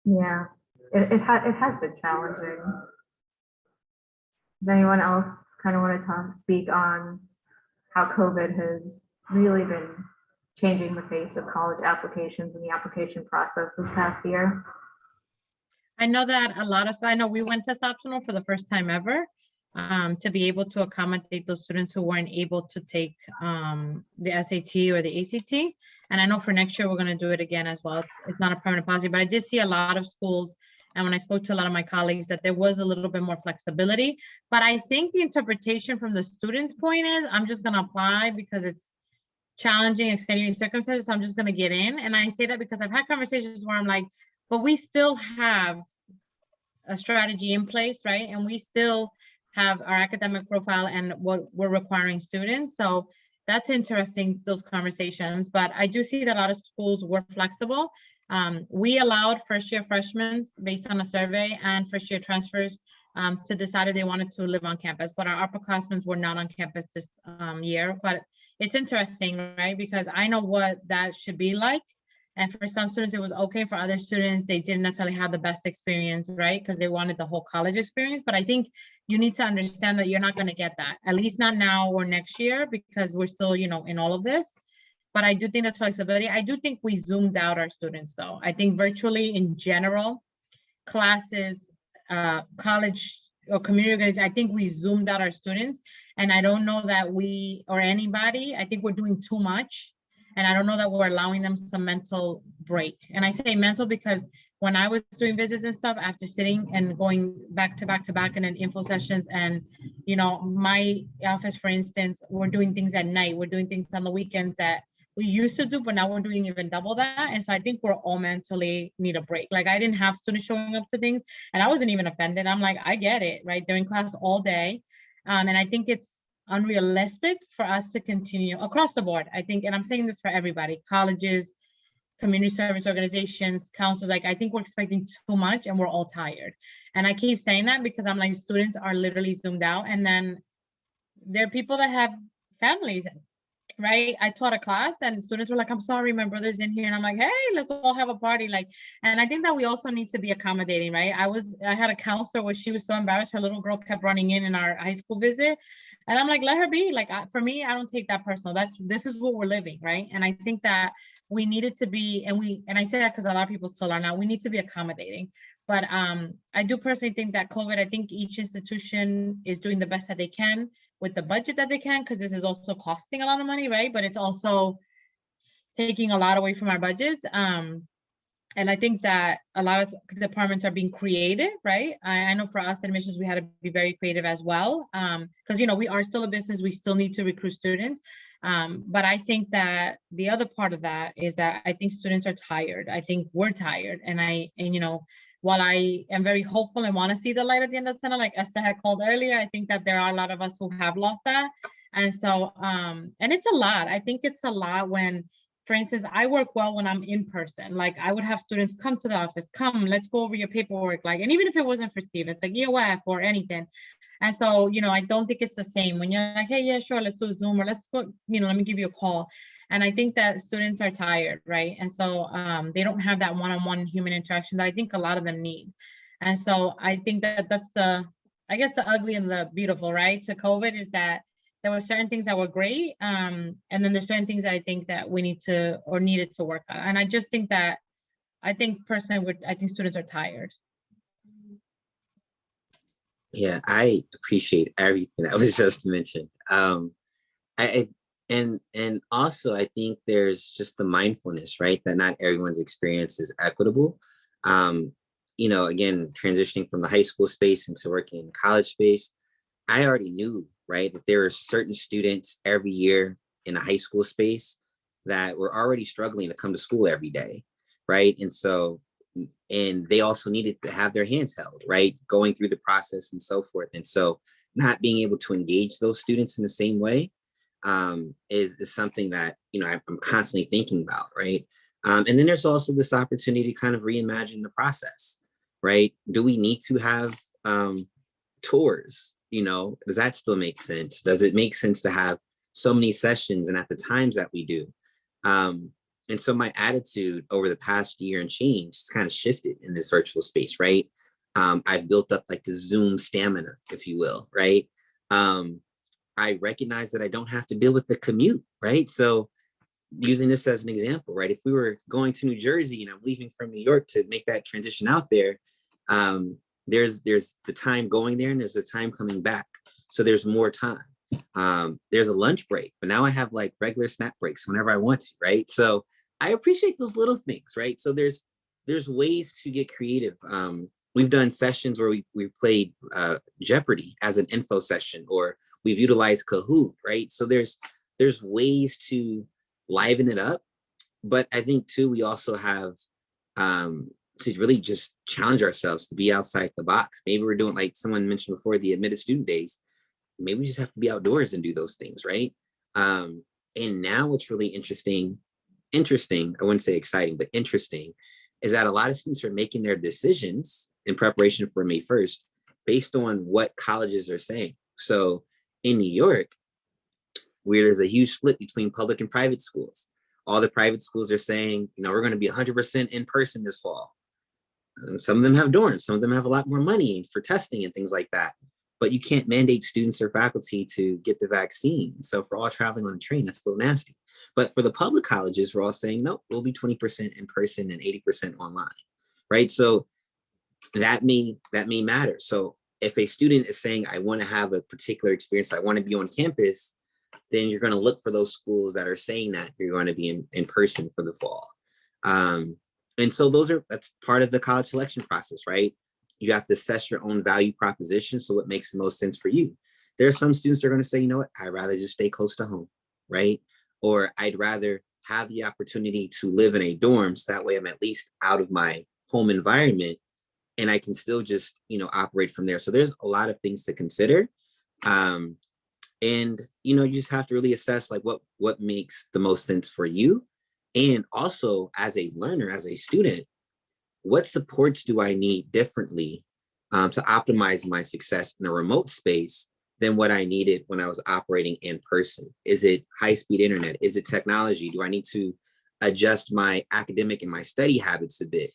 Yeah, it has been challenging. Does anyone else kind of want to speak on how COVID has really been changing the face of college applications and the application process this past year? I know that I know we went test optional for the first time ever to be able to accommodate those students who weren't able to take the SAT or the ACT. And I know for next year, we're going to do it again as well. It's not a permanent policy, but I did see a lot of schools. And when I spoke to a lot of my colleagues, that there was a little bit more flexibility. But I think the interpretation from the students' point is, I'm just going to apply because it's challenging, extenuating circumstances. So I'm just going to get in. And I say that because I've had conversations where I'm like, but we still have a strategy in place, right? And we still have our academic profile and what we're requiring students. So that's interesting, those conversations. But I do see that a lot of schools were flexible. We allowed first-year freshmen based on a survey and first-year transfers to decide if they wanted to live on campus, but our upperclassmen were not on campus this year. But it's interesting, right? Because I know what that should be like. And for some students, it was okay. For other students, they didn't necessarily have the best experience, right? Because they wanted the whole college experience. But I think you need to understand that you're not going to get that, at least not now or next year, because we're still, you know, in all of this. But I do think that's flexibility. I do think we zoomed out our students, though. I think virtually in general, classes, college or community organization, I think we zoomed out our students. And I don't know that we or anybody, I think we're doing too much. And I don't know that we're allowing them some mental break. And I say mental because when I was doing visits and stuff, after sitting and going back to back to back and then info sessions, and, you know, my office, for instance, we're doing things at night. We're doing things on the weekends that we used to do, but now we're doing even double that. And so I think we're all mentally need a break. Like, I didn't have students showing up to things and I wasn't even offended. I'm like, I get it, right? They're in class all day. And I think it's unrealistic for us to continue across the board. I think, and I'm saying this for everybody, colleges, community service organizations, councils, like I think we're expecting too much and we're all tired. And I keep saying that because I'm like, students are literally zoomed out. And then there are people that have families, right? I taught a class and students were like, I'm sorry, my brother's in here. And I'm like, hey, let's all have a party. Like, and I think that we also need to be accommodating, right? I had a counselor where she was so embarrassed. Her little girl kept running in our high school visit. And I'm like, let her be. Like, for me, I don't take that personal. This is what we're living, right? And I think that we needed to be, and I say that because a lot of people still are now, we need to be accommodating. But I do personally think that COVID, I think each institution is doing the best that they can with the budget that they can, because this is also costing a lot of money, right? But it's also taking a lot away from our budgets. And I think that a lot of departments are being creative, right? I know for us admissions, we had to be very creative as well. Because, we are still a business, we still need to recruit students. But I think that the other part of that is that I think students are tired. I think we're tired. And while I am very hopeful and want to see the light at the end of the tunnel, like Esther had called earlier, I think that there are a lot of us who have lost that. And so, and it's a lot. I think it's a lot when, for instance, I work well when I'm in person. Like I would have students come to the office, come, let's go over your paperwork. Like, and even if it wasn't for Steve, it's like EOF or anything. And so, I don't think it's the same when you're like, hey, yeah, sure, let's do a Zoom or let's go, let me give you a call. And I think that students are tired, right? And so they don't have that one-on-one human interaction that I think a lot of them need. And so I think that that's the ugly and the beautiful, right? To COVID is that there were certain things that were great. And then there's certain things that I think that we need to, or needed to work on. And I just think that, I think students are tired. Yeah, I appreciate everything that was just mentioned. And also I think there's just the mindfulness, right? That not everyone's experience is equitable. Again, transitioning from the high school space into working in the college space, I already knew, right, that there are certain students every year in the high school space that were already struggling to come to school every day, right? And they also needed to have their hands held, right? Going through the process and so forth. And so not being able to engage those students in the same way is something that, I'm constantly thinking about, right? And then there's also this opportunity to kind of reimagine the process, right? Do we need to have tours? Does that still make sense? Does it make sense to have so many sessions and at the times that we do? And so my attitude over the past year and change has kind of shifted in this virtual space, right? I've built up like a Zoom stamina, if you will, right? I recognize that I don't have to deal with the commute, right? So using this as an example, right? If we were going to New Jersey and I'm leaving from New York to make that transition out there, there's the time going there and there's the time coming back. So there's more time. There's a lunch break, but now I have like regular snack breaks whenever I want to, right? So I appreciate those little things, right? So there's ways to get creative. We've done sessions where we played Jeopardy as an info session, or we've utilized Kahoot, right? So there's ways to liven it up, but I think too, we also have to really just challenge ourselves to be outside the box. Maybe we're doing, like someone mentioned before, the admitted student days. Maybe we just have to be outdoors and do those things, right? And now what's really interesting, I wouldn't say exciting, but interesting, is that a lot of students are making their decisions in preparation for May 1st based on what colleges are saying. So in New York, where there's a huge split between public and private schools, all the private schools are saying, we're going to be 100% in person this fall. And some of them have dorms, some of them have a lot more money for testing and things like that. But you can't mandate students or faculty to get the vaccine. So for all traveling on a train, that's a little nasty. But for the public colleges, we're all saying, no, we'll be 20% in person and 80% online, right? So that may matter. So if a student is saying, I want to have a particular experience, I want to be on campus, then you're going to look for those schools that are saying that you're going to be in person for the fall. And so that's part of the college selection process, right? You have to assess your own value proposition. So what makes the most sense for you? There are some students that are going to say, you know what, I'd rather just stay close to home, right? Or I'd rather have the opportunity to live in a dorm, so that way I'm at least out of my home environment and I can still just, operate from there. So there's a lot of things to consider. And, you know, you just have to really assess like what makes the most sense for you. And also as a learner, as a student, what supports do I need differently to optimize my success in a remote space than what I needed when I was operating in person? Is it high-speed internet? Is it technology? Do I need to adjust my academic and my study habits a bit?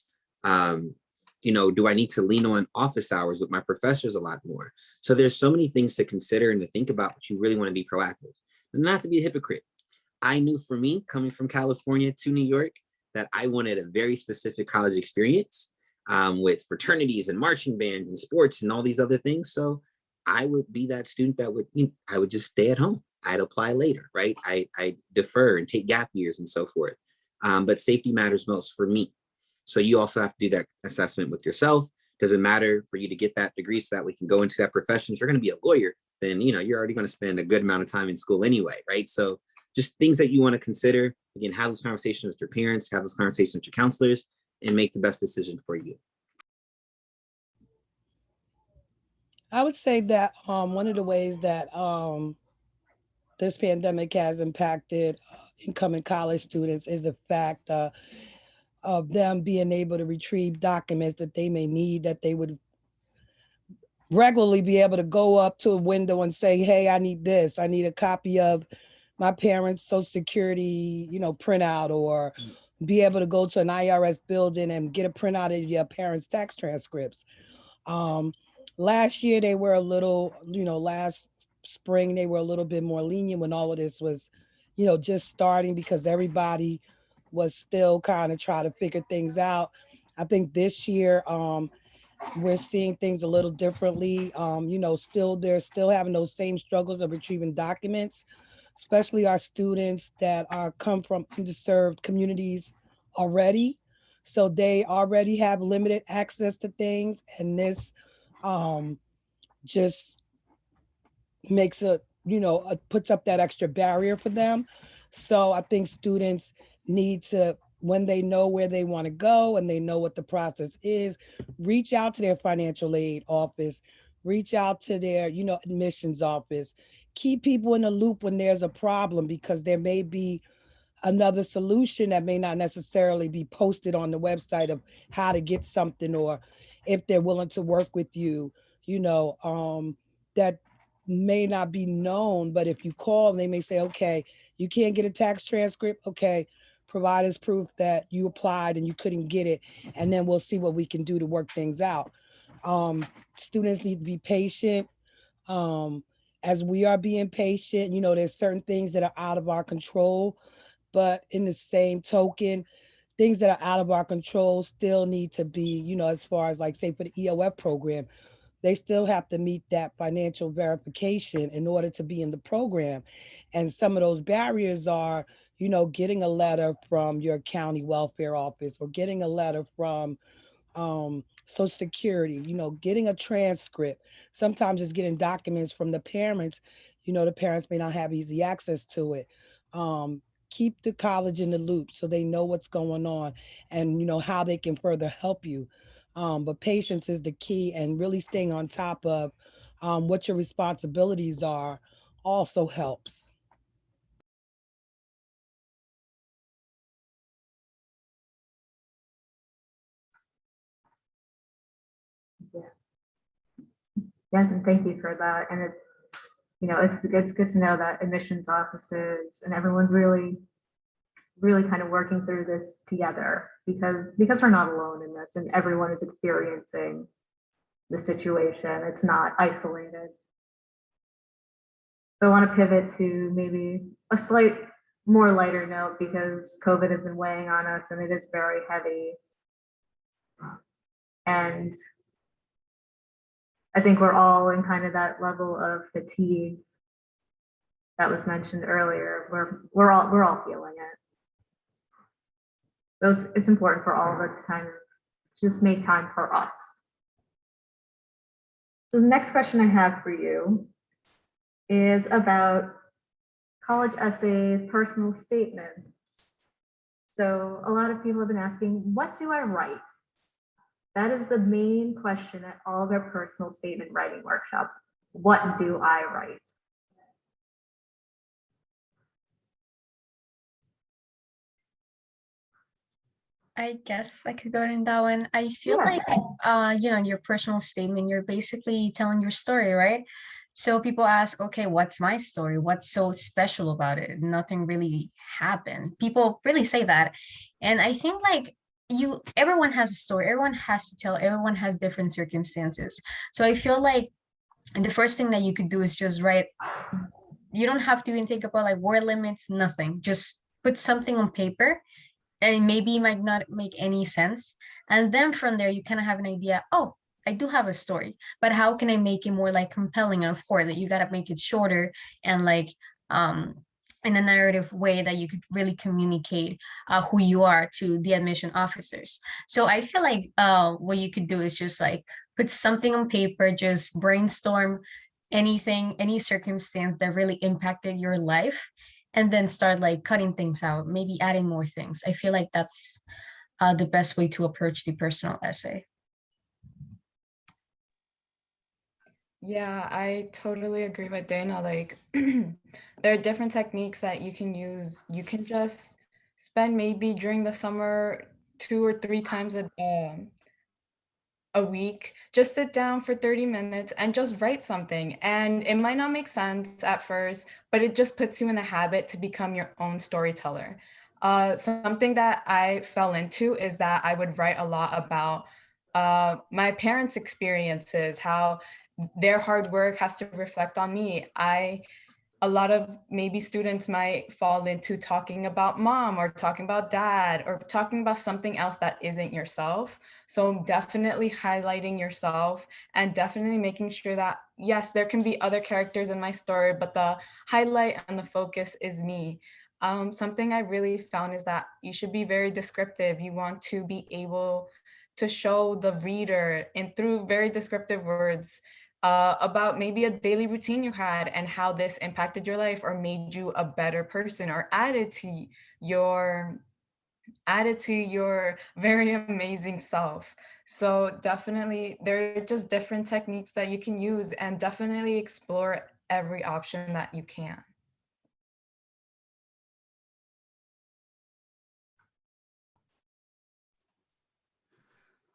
You know, do I need to lean on office hours with my professors a lot more? So there's so many things to consider and to think about, but you really want to be proactive. Not to be a hypocrite. I knew for me, coming from California to New York, that I wanted a very specific college experience with fraternities and marching bands and sports and all these other things. So I would be that student that would, you know, I would just stay at home. I'd apply later, right? I defer and take gap years and so forth. But safety matters most for me. So you also have to do that assessment with yourself. Does it matter for you to get that degree so that we can go into that profession? If you're going to be a lawyer, then, you know, you're already going to spend a good amount of time in school anyway, right? So just things that you want to consider. Again, have those conversations with your parents, have those conversations with your counselors, and make the best decision for you. I would say that one of the ways that this pandemic has impacted incoming college students is the fact of them being able to retrieve documents that they may need, that they would regularly be able to go up to a window and say, hey, I need this. I need a copy of my parents' Social Security, you know, printout, or be able to go to an IRS building and get a printout of your parents' tax transcripts. Last year, they were a little, you know, last spring, they were a little bit more lenient when all of this was, you know, just starting, because everybody was still kind of trying to figure things out. I think this year, we're seeing things a little differently. You know, they're still having those same struggles of retrieving documents, especially our students that come from underserved communities already. So they already have limited access to things, and this just makes puts up that extra barrier for them. So I think students need to, when they know where they want to go and they know what the process is, reach out to their financial aid office, reach out to their, you know, admissions office, keep people in the loop when there's a problem, because there may be another solution that may not necessarily be posted on the website of how to get something, or if they're willing to work with you, you know, that may not be known. But if you call, they may say, okay, you can't get a tax transcript. Okay, provide us proof that you applied and you couldn't get it, and then we'll see what we can do to work things out. Students need to be patient. As we are being patient, you know, there's certain things that are out of our control, but in the same token, things that are out of our control still need to be, you know, as far as like, say, for the EOF program, they still have to meet that financial verification in order to be in the program. And some of those barriers are, you know, getting a letter from your county welfare office, or getting a letter from Social Security, you know, getting a transcript. Sometimes it's getting documents from the parents. You know, the parents may not have easy access to it. Keep the college in the loop so they know what's going on, and, you know, how they can further help you. But patience is the key, and really staying on top of what your responsibilities are also helps. Yes, and thank you for that. And it's, you know, it's good to know that admissions offices and everyone's really kind of working through this together, because we're not alone in this, and everyone is experiencing the situation. It's not isolated. So I want to pivot to maybe a slight more lighter note, because COVID has been weighing on us and it is very heavy. And I think we're all in kind of that level of fatigue that was mentioned earlier. We're all feeling it. So it's important for all of us to kind of just make time for us. So the next question I have for you is about college essays, personal statements. So a lot of people have been asking, what do I write? That is the main question at all their personal statement writing workshops. What do I write? I guess I could go in that one. I feel Yeah. like, your personal statement, you're basically telling your story, right? So people ask, okay, what's my story? What's so special about it? Nothing really happened. People really say that. And I think like everyone has a story, everyone has to tell, everyone has different circumstances. So I feel like the first thing that you could do is just write. You don't have to even think about like word limits, nothing. Just put something on paper and maybe it might not make any sense. And then from there, you kind of have an idea, oh, I do have a story, but how can I make it more like compelling? And of course, that you got to make it shorter and like um in a narrative way that you could really communicate who you are to the admission officers. So I feel like what you could do is just like put something on paper, just brainstorm anything, any circumstance that really impacted your life, and then start like cutting things out, maybe adding more things. I feel like that's the best way to approach the personal essay. Yeah, I totally agree with Dana. Like, there are different techniques that you can use. You can just spend maybe during the summer 2 or 3 times a week, just sit down for 30 minutes and just write something. And it might not make sense at first, but it just puts you in the habit to become your own storyteller. Something that I fell into is that I would write a lot about my parents' experiences, how their hard work has to reflect on me. A lot of maybe students might fall into talking about mom or talking about dad or talking about something else that isn't yourself. So definitely highlighting yourself and definitely making sure that, yes, there can be other characters in my story, but the highlight and the focus is me. Something I really found is that you should be very descriptive. You want to be able to show the reader and through very descriptive words about maybe a daily routine you had and how this impacted your life or made you a better person or your added to your very amazing self. So definitely there are just different techniques that you can use and definitely explore every option that you can.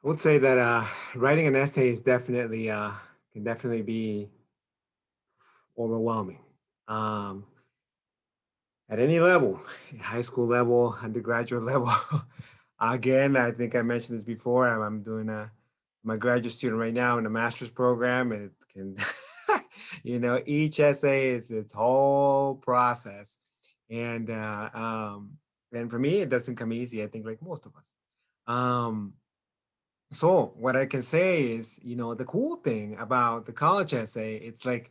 I would say that writing an essay is definitely can definitely be overwhelming. At any level, high school level, undergraduate level. Again, I think I mentioned this before. I'm doing my graduate student right now in a master's program, and it can, each essay is its whole process, and for me, it doesn't come easy. I think like most of us. Um, so what I can say is, the cool thing about the college essay, it's like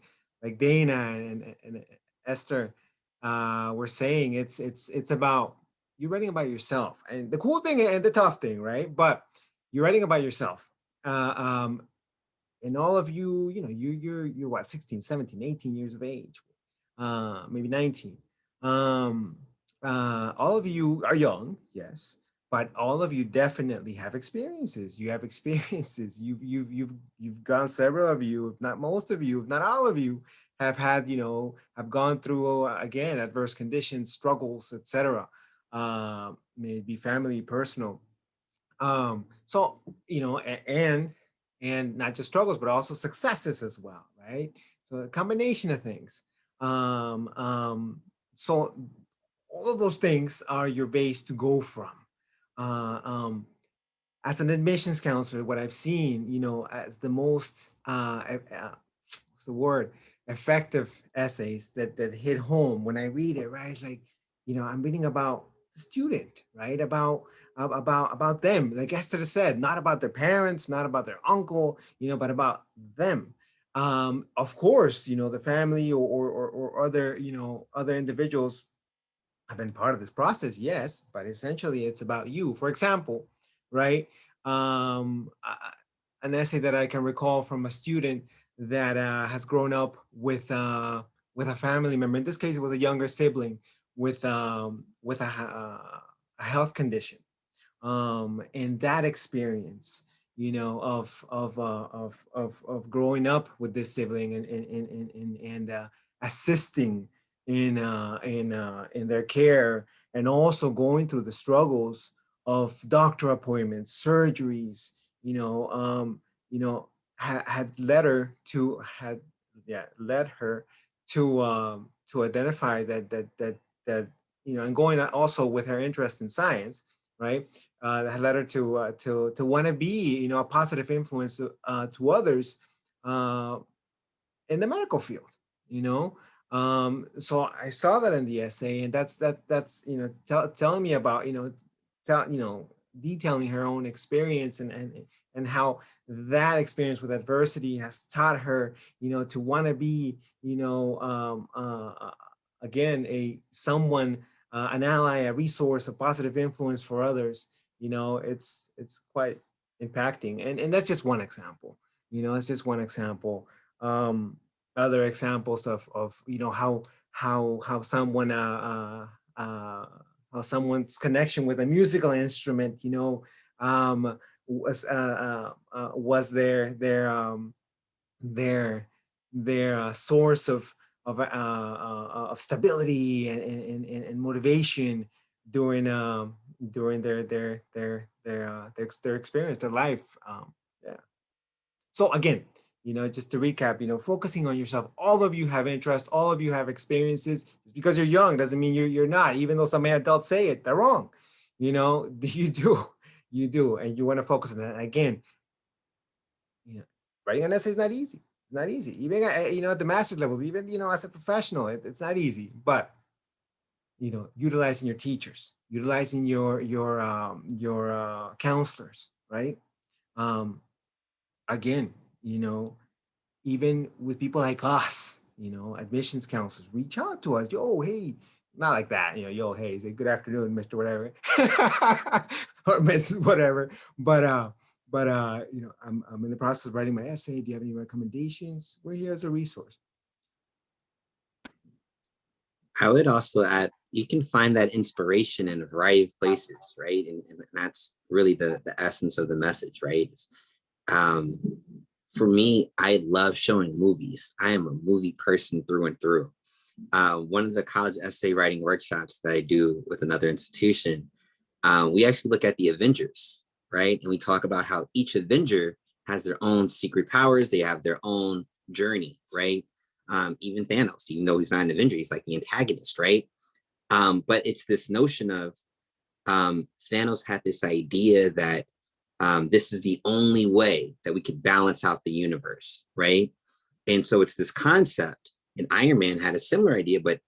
Dana and Esther were saying, it's about you're writing about yourself, and the cool thing and the tough thing, right? But you're writing about yourself. And all of you, you're what, 16, 17, 18 years of age, maybe 19. All of you are young, yes, but all of you definitely have experiences. You have experiences. You've gone, several of you, if not most of you, if not all of you, have had, have gone through again adverse conditions, struggles, etc. Maybe family, personal. So and not just struggles, but also successes as well, right? So a combination of things. So all of those things are your base to go from. Uh, um, as an admissions counselor, what I've seen, as the most, what's the word, effective essays that hit home when I read it, right? It's like, I'm reading about the student, right? About them, like Esther said, not about their parents, not about their uncle, but about them. Of course, the family or other, other individuals have been part of this process, yes, but essentially it's about you. For example, right? An essay that I can recall from a student that has grown up with a family member. In this case, it was a younger sibling with a health condition, and that experience, of growing up with this sibling and assisting in their care, and also going through the struggles doctor appointments, surgeries, had led her to identify that and going also with her interest in science, right? That led her to want to be a positive influence to others in the medical field, so I saw that in the essay, and that's telling me about detailing her own experience and how that experience with adversity has taught her to want to be again an ally, a resource, a positive influence for others. It's quite impacting, and that's just one example. It's just one example. Other examples of how someone how someone's connection with a musical instrument was their source of stability and motivation during their experience, their life. Yeah. So again, just to recap, focusing on yourself. All of you have interests. All of you have experiences. Just because you're young doesn't mean you're not. Even though some adults say it, they're wrong. You do, and you want to focus on that. And again, writing an essay is not easy. It's not easy. Even at the master's levels, even as a professional, it's not easy. But utilizing your teachers, utilizing your counselors, right? Again, even with people like us, admissions counselors, reach out to us. Yo, hey, not like that. Yo, hey, say good afternoon, Mr. Whatever, or Mrs. Whatever. But I'm in the process of writing my essay. Do you have any recommendations? We're here as a resource. I would also add, you can find that inspiration in a variety of places, right? And that's really the essence of the message, right? For me, I love showing movies. I am a movie person through and through. One of the college essay writing workshops that I do with another institution, we actually look at the Avengers, right? And we talk about how each Avenger has their own secret powers. They have their own journey, right? Even Thanos, even though he's not an Avenger, he's like the antagonist, right? But it's this notion of Thanos had this idea that this is the only way that we could balance out the universe, right? And so it's this concept, and Iron Man had a similar idea, but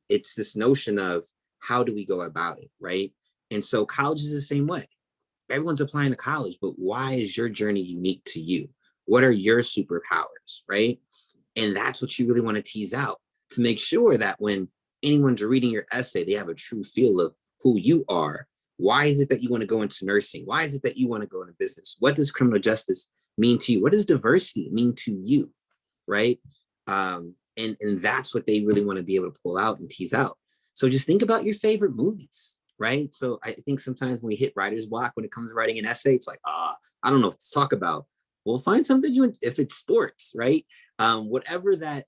it's this notion of how do we go about it, right? And so college is the same way. Everyone's applying to college, but why is your journey unique to you? What are your superpowers, right? And that's what you really want to tease out to make sure that when anyone's reading your essay, they have a true feel of who you are. Why is it that you want to go into nursing? Why is it that you want to go into business? What does criminal justice mean to you? What does diversity mean to you, right? And that's what they really want to be able to pull out and tease out. So just think about your favorite movies, right? So I think sometimes when we hit writer's block, when it comes to writing an essay, it's like, I don't know what to talk about. Well, find something if it's sports, right? Whatever that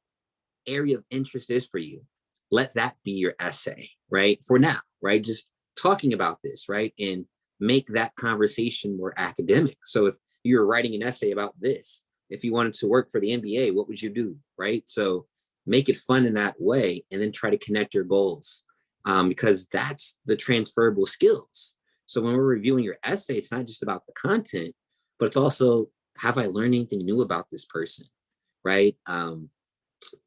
area of interest is for you, let that be your essay, right? For now, right? Just talking about this, right? And make that conversation more academic. So if you're writing an essay about this, if you wanted to work for the NBA, what would you do, right? So make it fun in that way, and then try to connect your goals, because that's the transferable skills. So when we're reviewing your essay, it's not just about the content, but it's also, have I learned anything new about this person, right? And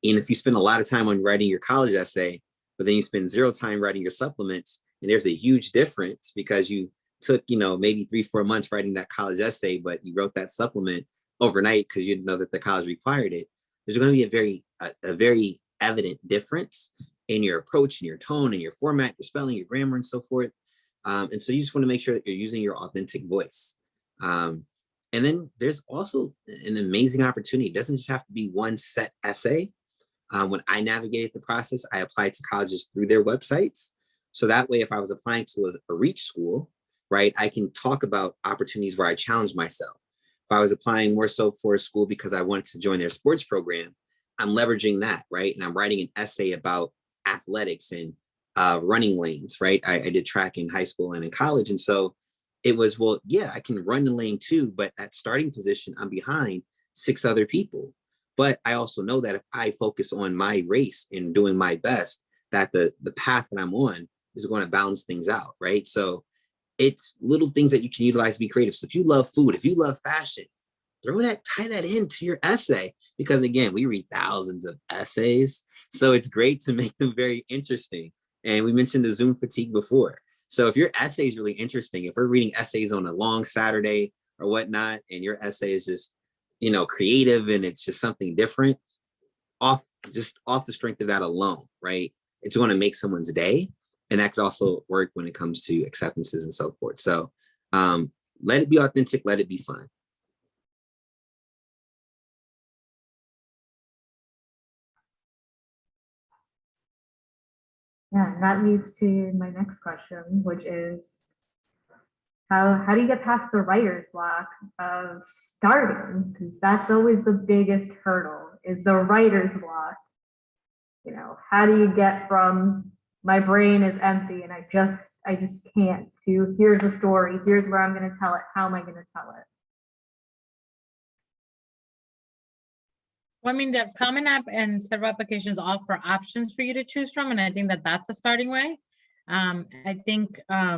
if you spend a lot of time on writing your college essay, but then you spend zero time writing your supplements, and there's a huge difference because you took, maybe 3-4 months writing that college essay, but you wrote that supplement overnight because you didn't know that the college required it. There's going to be a very evident difference in your approach and your tone and your format, your spelling, your grammar, and so forth. And so you just want to make sure that you're using your authentic voice. And then there's also an amazing opportunity. It doesn't just have to be one set essay. When I navigated the process, I applied to colleges through their websites. So that way, if I was applying to a reach school, right, I can talk about opportunities where I challenge myself. If I was applying more so for a school because I wanted to join their sports program, I'm leveraging that, right? And I'm writing an essay about athletics and running lanes, right? I did track in high school and in college. And so it was, well, yeah, I can run in lane 2, but at starting position, I'm behind 6 other people. But I also know that if I focus on my race and doing my best, that the path that I'm on is going to balance things out, right? So it's little things that you can utilize to be creative. So if you love food, if you love fashion, tie that into your essay, because again, we read thousands of essays. So it's great to make them very interesting. And we mentioned the Zoom fatigue before. So if your essay is really interesting, if we're reading essays on a long Saturday or whatnot, and your essay is just, creative and it's just something different, off the strength of that alone, right? It's going to make someone's day. And that could also work when it comes to acceptances and so forth. So let it be authentic, let it be fun. Yeah, that leads to my next question, which is how do you get past the writer's block of starting? Because that's always the biggest hurdle, is the writer's block. How do you get from my brain is empty and I just can't, to here's a story, here's where I'm going to tell it, how am I going to tell it? Well, I mean, the Common App and several applications offer options for you to choose from, and I think that that's a starting way. I think, I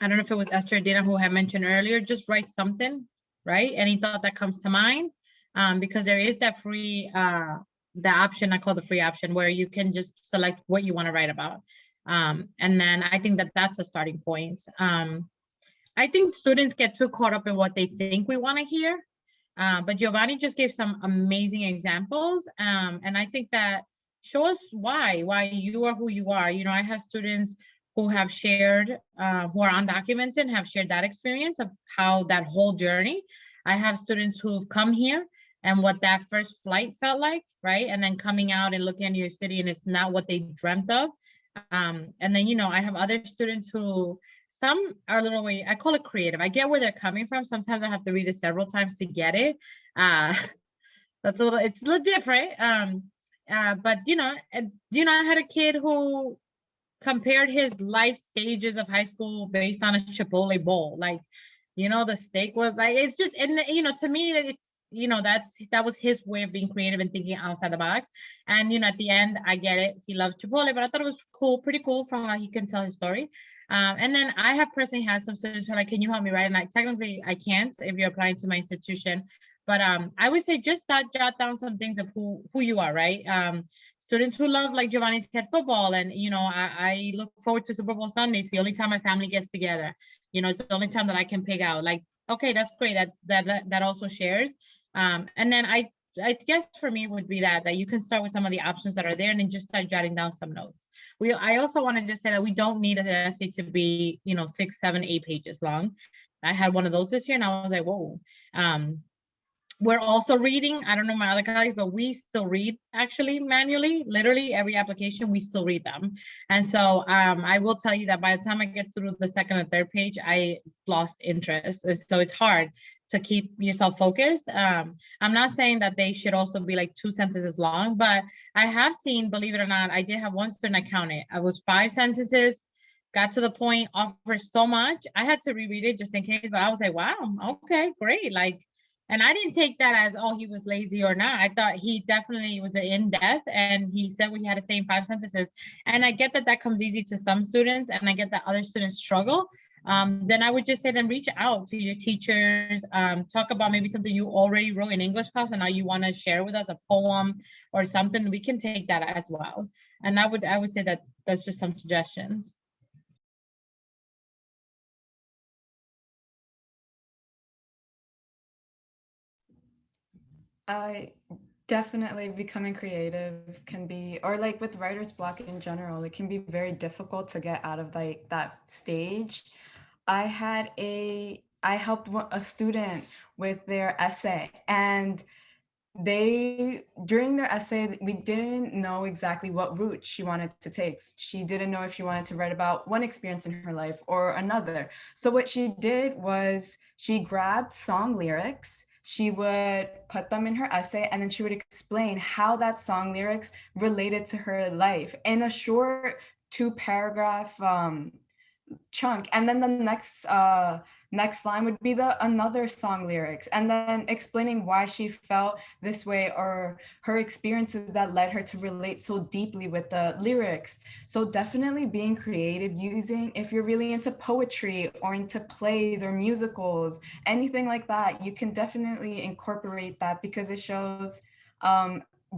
don't know if it was Esther or Dana who had mentioned earlier, just write something, right? Any thought that comes to mind, because there is that free, the option, I call the free option, where you can just select what you want to write about. And then I think that that's a starting point. I think students get too caught up in what they think we want to hear. But Giovanni just gave some amazing examples. And I think that show us why you are who you are. I have students who have shared, who are undocumented, have shared that experience of how that whole journey. I have students who've come here and what that first flight felt like, right? And then coming out and looking at your city and it's not what they dreamt of. And then, I have other students who, some are a little way, I call it creative. I get where they're coming from. Sometimes I have to read it several times to get it. It's a little different. But I had a kid who compared his life stages of high school based on a Chipotle bowl. Like, the steak was like, it's just, and to me, it's, that was his way of being creative and thinking outside the box. And, at the end, I get it. He loved Chipotle, but I thought it was cool, pretty cool for how he can tell his story. And then I have personally had some students who are like, can you help me write? And technically I can't if you're applying to my institution, but I would say just jot down some things of who you are, right? Students who love, like Giovanni said, football, and I look forward to Super Bowl Sunday. It's the only time my family gets together. It's the only time that I can pick out. Like, okay, that's great. That also shares. And then I guess for me would be that you can start with some of the options that are there and then just start jotting down some notes. I also want to just say that we don't need an essay to be 6, 7, 8 pages long. I had one of those this year and I was like, whoa. We're also reading, I don't know my other colleagues, but we still read actually manually, literally every application, we still read them. And so I will tell you that by the time I get through the second or third page, I lost interest. And so it's hard to keep yourself focused. I'm not saying that they should also be like 2 sentences long, but I have seen, believe it or not, I did have one student, I counted. I was 5 sentences, got to the point, offered so much. I had to reread it just in case, but I was like, wow, okay, great. Like, and I didn't take that as, oh, he was lazy or not. I thought he definitely was in depth and he said we had the same 5 sentences. And I get that comes easy to some students and I get that other students struggle. Then I would just say, then reach out to your teachers, talk about maybe something you already wrote in English class and now you want to share with us, a poem or something. We can take that as well. And I would say that that's just some suggestions. Definitely becoming creative can be, or like with writer's block in general, it can be very difficult to get out of like that stage. I helped a student with their essay, and during their essay, we didn't know exactly what route she wanted to take. She didn't know if she wanted to write about one experience in her life or another. So what she did was she grabbed song lyrics, she would put them in her essay, and then she would explain how that song lyrics related to her life in a short 2-paragraph chunk, and then the next line would be another song lyrics, and then explaining why she felt this way or her experiences that led her to relate so deeply with the lyrics. So definitely being creative, using, if you're really into poetry or into plays or musicals, anything like that, you can definitely incorporate that because it shows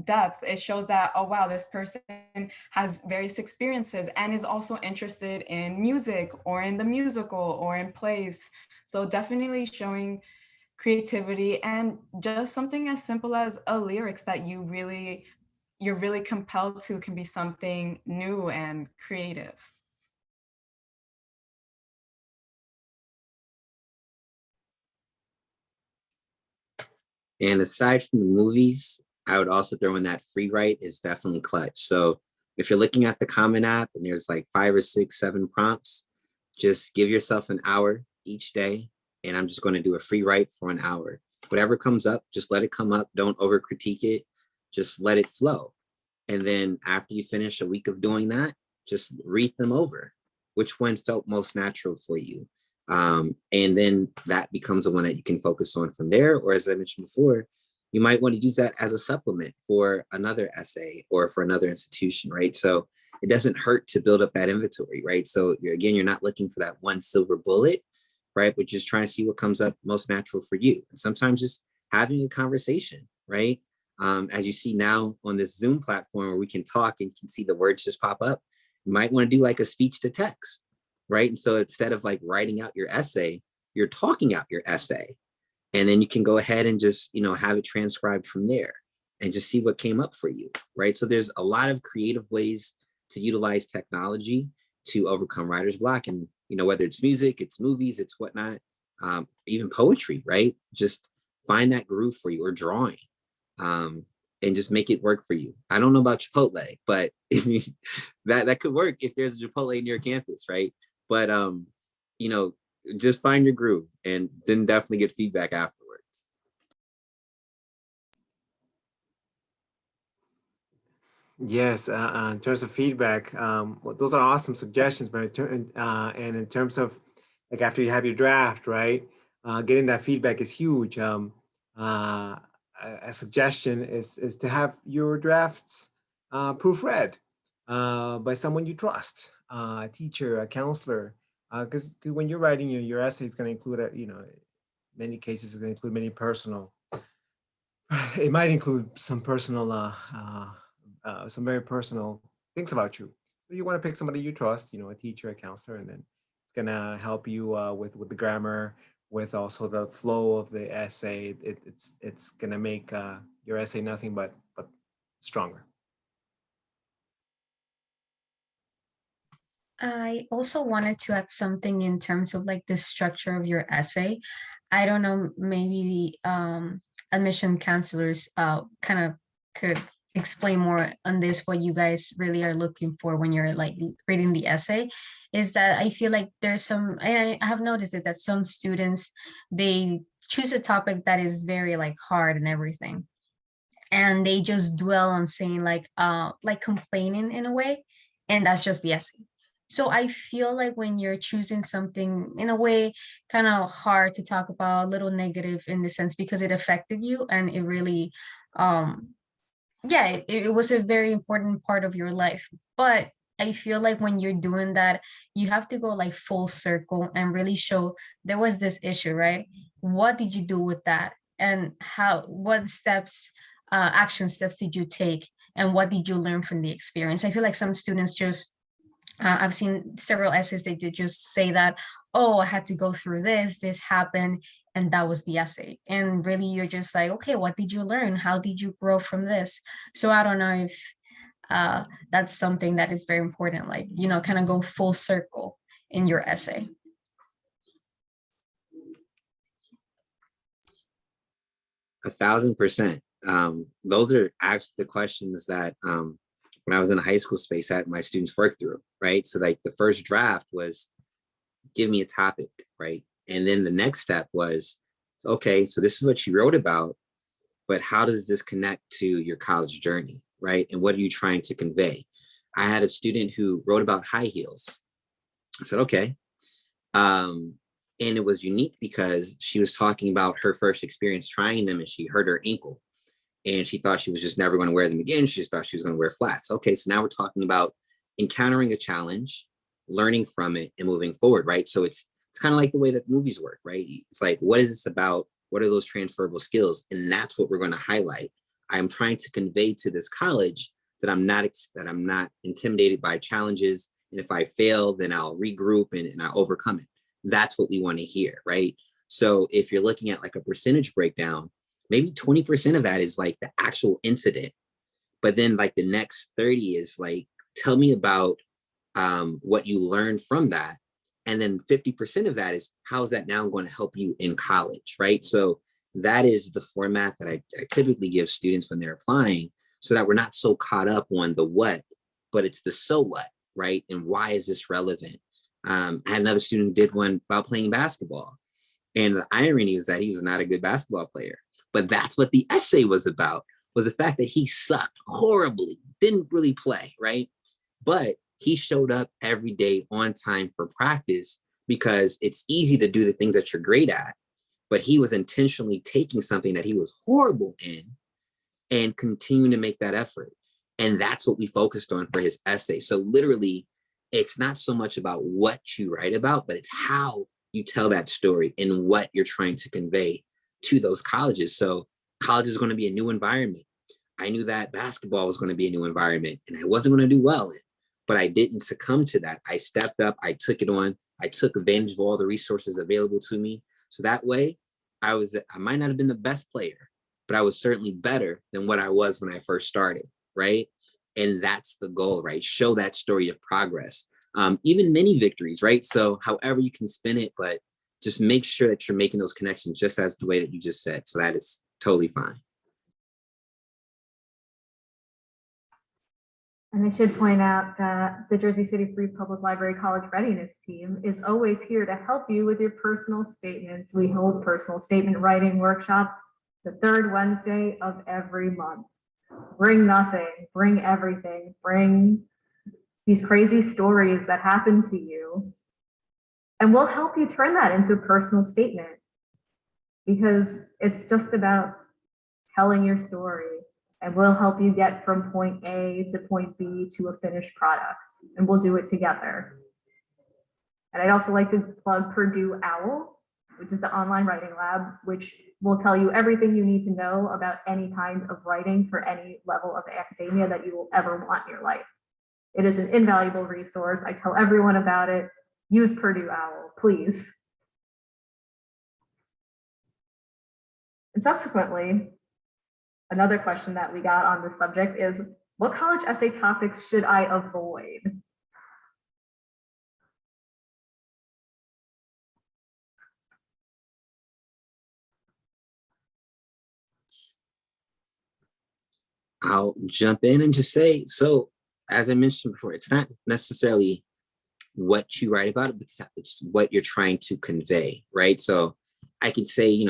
depth. It shows that, oh wow, this person has various experiences and is also interested in music or in the musical or in plays. So definitely showing creativity, and just something as simple as a lyrics that you're really compelled to can be something new and creative. And aside from the movies, I would also throw in that free write is definitely clutch. So if you're looking at the Common App and there's like 5 or 6, 7 prompts, just give yourself an hour each day. And I'm just going to do a free write for an hour. Whatever comes up, just let it come up. Don't over critique it. Just let it flow. And then after you finish a week of doing that, just read them over. Which one felt most natural for you? And then that becomes the one that you can focus on from there. Or as I mentioned before, you might want to use that as a supplement for another essay or for another institution, right? So it doesn't hurt to build up that inventory, right? So you're not looking for that one silver bullet, right? But just trying to see what comes up most natural for you. And sometimes just having a conversation, right? As you see now on this Zoom platform where we can talk and can see the words just pop up, you might want to do like a speech to text, right? And so instead of like writing out your essay, you're talking out your essay. And then you can go ahead and just, have it transcribed from there and just see what came up for you, right? So there's a lot of creative ways to utilize technology to overcome writer's block. And, whether it's music, it's movies, it's whatnot, even poetry, right? Just find that groove for you, or drawing, and just make it work for you. I don't know about Chipotle, but that could work if there's a Chipotle near campus, right? But, just find your groove and then definitely get feedback afterwards. Yes, in terms of feedback, well, those are awesome suggestions. But and in terms of like after you have your draft, right, getting that feedback is huge. A suggestion is to have your drafts proofread by someone you trust, a teacher, a counselor, because when you're writing your essay, it's going to include, many cases, it's going to include many personal. It might include some personal, some very personal things about you. So you want to pick somebody you trust, a teacher, a counselor, and then it's gonna help you with the grammar, with also the flow of the essay. It's gonna make your essay nothing but stronger. I also wanted to add something in terms of like the structure of your essay. I don't know, maybe the admission counselors kind of could explain more on this, what you guys really are looking for when you're like reading the essay. Is that I feel like there's some, I have noticed it, that some students, they choose a topic that is very like hard and everything, and they just dwell on saying like complaining in a way, and that's just the essay. So I feel like when you're choosing something in a way kind of hard to talk about, a little negative in the sense because it affected you and it really um yeah, it was a very important part of your life. But I feel like when you're doing that, you have to go like full circle and really show there was this issue, right? What did you do with that? And what steps, action steps did you take? And what did you learn from the experience? I feel like some students just, I've seen several essays, they did just say that, oh, I had to go through this happened, and that was the essay. And really, you're just like, okay, what did you learn? How did you grow from this? So I don't know if that's something that is very important, like, kind of go full circle in your essay. 1,000%. Those are actually the questions that when I was in a high school space, I had my students work through, right? So like the first draft was, give me a topic, right? And then the next step was, okay, so this is what you wrote about, but how does this connect to your college journey, right? And what are you trying to convey? I had a student who wrote about high heels. I said, okay. And it was unique because she was talking about her first experience trying them, and she hurt her ankle. And she thought she was just never going to wear them again. She just thought she was going to wear flats. Okay, so now we're talking about encountering a challenge, learning from it, and moving forward, right? So it's kind of like the way that movies work, right? It's like, what is this about? What are those transferable skills? And that's what we're going to highlight. I'm trying to convey to this college that I'm not intimidated by challenges. And if I fail, then I'll regroup and I'll overcome it. That's what we want to hear, right? So if you're looking at like a percentage breakdown, maybe 20% of that is like the actual incident. But then like the next 30 is like, tell me about what you learned from that. And then 50% of that is, how's that now going to help you in college, right? So that is the format that I typically give students when they're applying, so that we're not so caught up on the what, but it's the so what, right? And why is this relevant? I had another student who did one about playing basketball. And the irony is that he was not a good basketball player. But that's what the essay was about, was the fact that he sucked horribly, didn't really play, right? But he showed up every day on time for practice, because it's easy to do the things that you're great at. But he was intentionally taking something that he was horrible in and continuing to make that effort. And that's what we focused on for his essay. So literally, it's not so much about what you write about, but it's how you tell that story and what you're trying to convey to those colleges. So college is going to be a new environment. I knew that basketball was going to be a new environment, and I wasn't going to do well in it, but I didn't succumb to that. I stepped up, I took it on, I took advantage of all the resources available to me. So that way I might not have been the best player, but I was certainly better than what I was when I first started, right? And that's the goal, right? Show that story of progress, even mini victories, right? So however you can spin it, but just make sure that you're making those connections just as the way that you just said. So that is totally fine. And I should point out that the Jersey City Free Public Library College Readiness Team is always here to help you with your personal statements. We hold personal statement writing workshops the third Wednesday of every month. Bring nothing, bring everything, bring these crazy stories that happen to you, and we'll help you turn that into a personal statement, because it's just about telling your story, and we'll help you get from point A to point B to a finished product, and we'll do it together. And I'd also like to plug Purdue OWL, which is the online writing lab, which will tell you everything you need to know about any kind of writing for any level of academia that you will ever want in your life. It is an invaluable resource. I tell everyone about it. Use Purdue OWL, please. And subsequently, another question that we got on this subject is, what college essay topics should I avoid? I'll jump in and just say, so as I mentioned before, it's not necessarily what you write about, but it's what you're trying to convey, right? So I could say,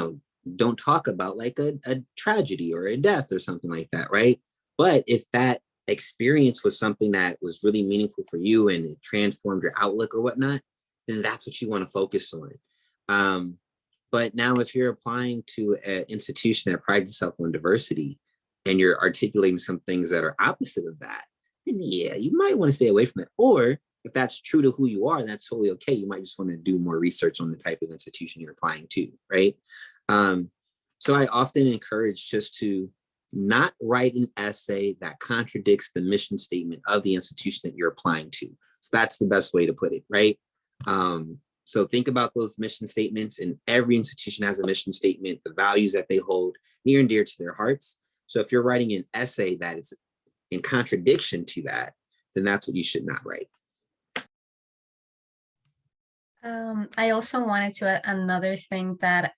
don't talk about like a tragedy or a death or something like that, right? But if that experience was something that was really meaningful for you and it transformed your outlook or whatnot, then that's what you want to focus on. But now if you're applying to an institution that prides itself on diversity, and you're articulating some things that are opposite of that, then yeah, you might want to stay away from it. Or if that's true to who you are, that's totally okay. You might just want to do more research on the type of institution you're applying to, right? So I often encourage just to not write an essay that contradicts the mission statement of the institution that you're applying to. So that's the best way to put it, right? So think about those mission statements, and every institution has a mission statement, the values that they hold near and dear to their hearts. So if you're writing an essay that is in contradiction to that, then that's what you should not write. I also wanted to add another thing that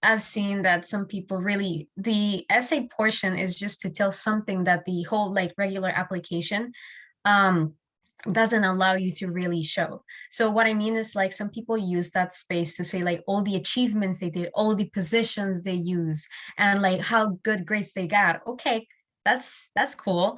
I've seen that some people really, the essay portion is just to tell something that the whole like regular application doesn't allow you to really show. So what I mean is, like, some people use that space to say like all the achievements they did, all the positions they use, and like how good grades they got. Okay, that's cool.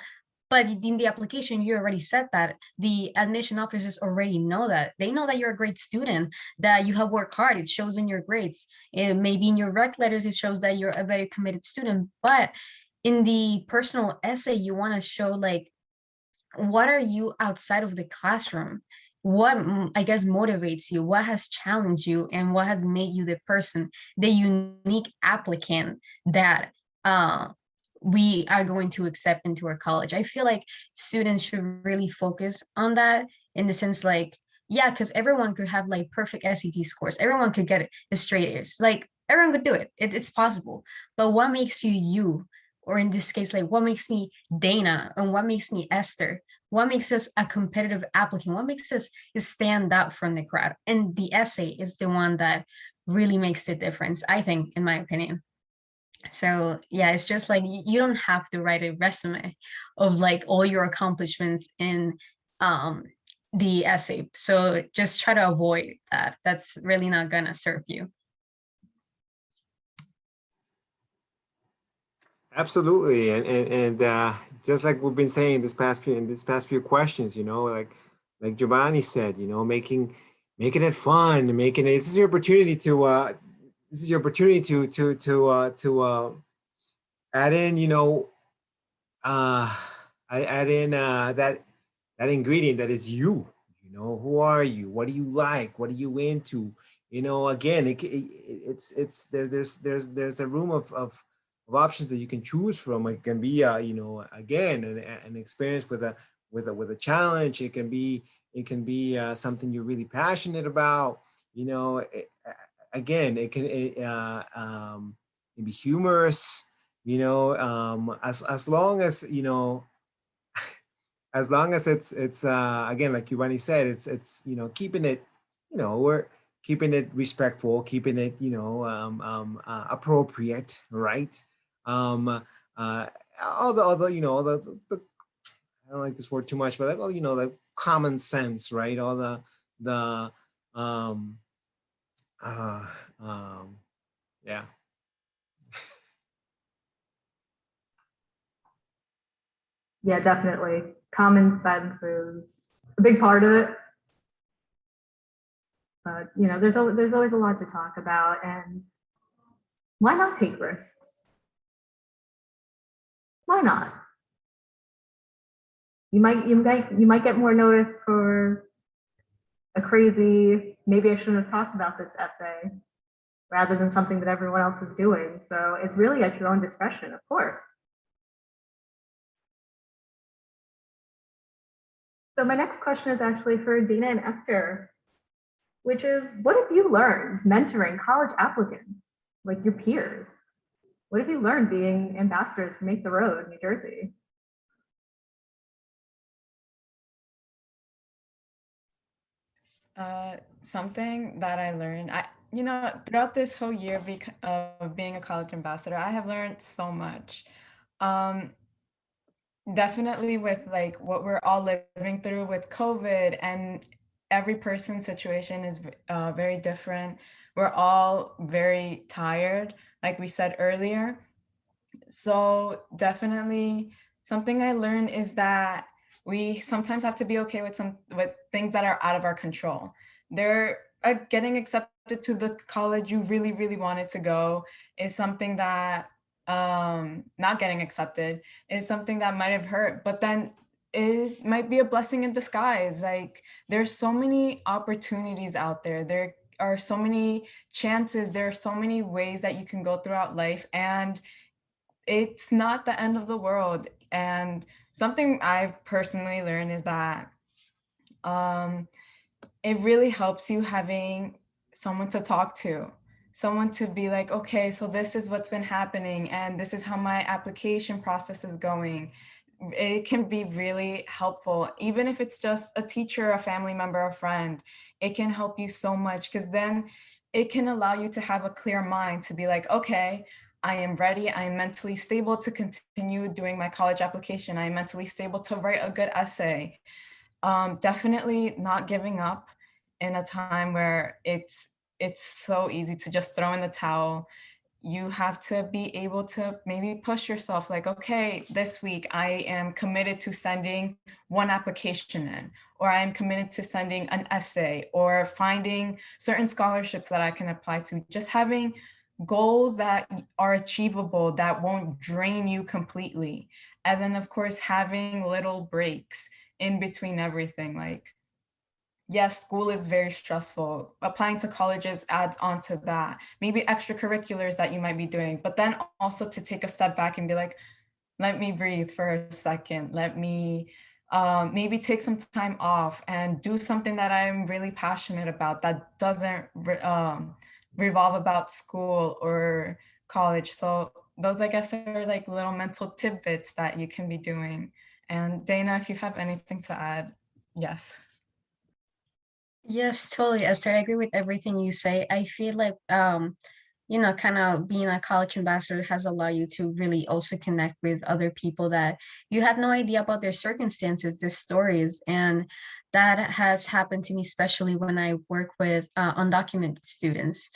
But in the application, you already said that. The admission officers already know that. They know that you're a great student, that you have worked hard. It shows in your grades. Maybe in your rec letters, it shows that you're a very committed student. But in the personal essay, you want to show like, what are you outside of the classroom? What, I guess, motivates you? What has challenged you? And what has made you the person, the unique applicant that we are going to accept into our college? I feel like students should really focus on that, in the sense like, yeah, because everyone could have like perfect SAT scores. Everyone could get straight A's. Like everyone could do it. It's possible. But what makes you you? Or in this case, like, what makes me Dana, and what makes me Esther? What makes us a competitive applicant? What makes us stand out from the crowd? And the essay is the one that really makes the difference, I think, in my opinion. So yeah, it's just like, you don't have to write a resume of like all your accomplishments in the essay. So just try to avoid that. That's really not gonna serve you. Absolutely, and just like we've been saying in this past few questions, like Giovanni said, making it fun, making it. This is your opportunity to add in, I add in that ingredient that is you. Who are you? What do you like? What are you into? Again, it's there's a room of options that you can choose from. It can be again an experience with a challenge. It can be something you're really passionate about. Again, it can be humorous. As long as as long as it's again, like Giovanni said, it's keeping it, we're keeping it respectful, keeping it appropriate, right? All the I don't like this word too much, but all the common sense, right? All the yeah. Yeah, definitely. Common sense is a big part of it. But there's always a lot to talk about, and why not take risks? Why not? You might get more notice for a crazy, maybe I shouldn't have talked about this essay, rather than something that everyone else is doing. So it's really at your own discretion, of course. So my next question is actually for Dina and Esther, which is, what have you learned mentoring college applicants, like your peers? What have you learned being ambassadors for Make the Road, New Jersey? Something that I learned, throughout this whole year of being a college ambassador, I have learned so much. Definitely with like what we're all living through with COVID, and every person's situation is very different. We're all very tired, like we said earlier. So definitely something I learned is that we sometimes have to be okay with things that are out of our control. They're getting accepted to the college you really, really wanted to go is something that not getting accepted is something that might have hurt, but then it might be a blessing in disguise. Like there's so many opportunities out there. There are so many chances. There are so many ways that you can go throughout life, and it's not the end of the world. And something I've personally learned is that it really helps you having someone to talk to, someone to be like, okay, so this is what's been happening, and this is how my application process is going. It can be really helpful, even if it's just a teacher, a family member, a friend. It can help you so much, because then it can allow you to have a clear mind to be like, okay, I am ready. I am mentally stable to continue doing my college application. I am mentally stable to write a good essay. Definitely not giving up in a time where it's so easy to just throw in the towel. you have to be able to maybe push yourself like, okay, this week I am committed to sending one application in, or I am committed to sending an essay, or finding certain scholarships that I can apply to. Just having goals that are achievable, that won't drain you completely. And then of course, having little breaks in between everything. Like, yes, school is very stressful. Applying to colleges adds on to that. Maybe extracurriculars that you might be doing, but then also to take a step back and be like, let me breathe for a second. Let me maybe take some time off and do something that I'm really passionate about that doesn't revolve about school or college. So those, I guess, are like little mental tidbits that you can be doing. And Dana, if you have anything to add, yes. Yes, totally, Esther. I agree with everything you say. I feel like kind of being a college ambassador has allowed you to really also connect with other people that you had no idea about their circumstances, their stories. And that has happened to me, especially when I work with undocumented students.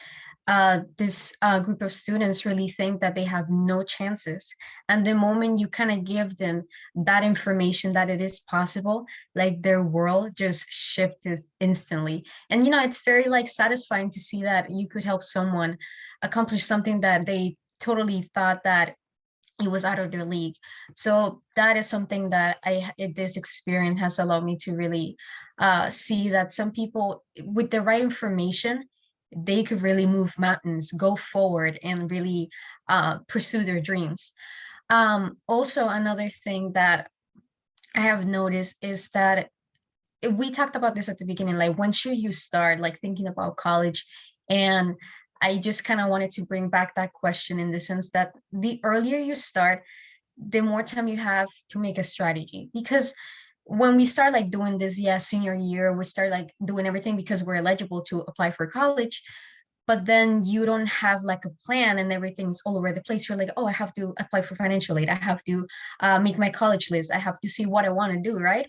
This group of students really think that they have no chances. And the moment you kind of give them that information that it is possible, like their world just shifts instantly. And, it's very like satisfying to see that you could help someone accomplish something that they totally thought that it was out of their league. So that is something that this experience has allowed me to really see that some people with the right information, they could really move mountains, go forward, and really pursue their dreams. Also, another thing that I have noticed is that we talked about this at the beginning, like when should you start like thinking about college? And I just kind of wanted to bring back that question in the sense that the earlier you start, the more time you have to make a strategy. Because when we start like doing this, senior year, we start like doing everything because we're eligible to apply for college. But then you don't have like a plan and everything's all over the place. You're like, oh, I have to apply for financial aid. I have to make my college list. I have to see what I want to do, right?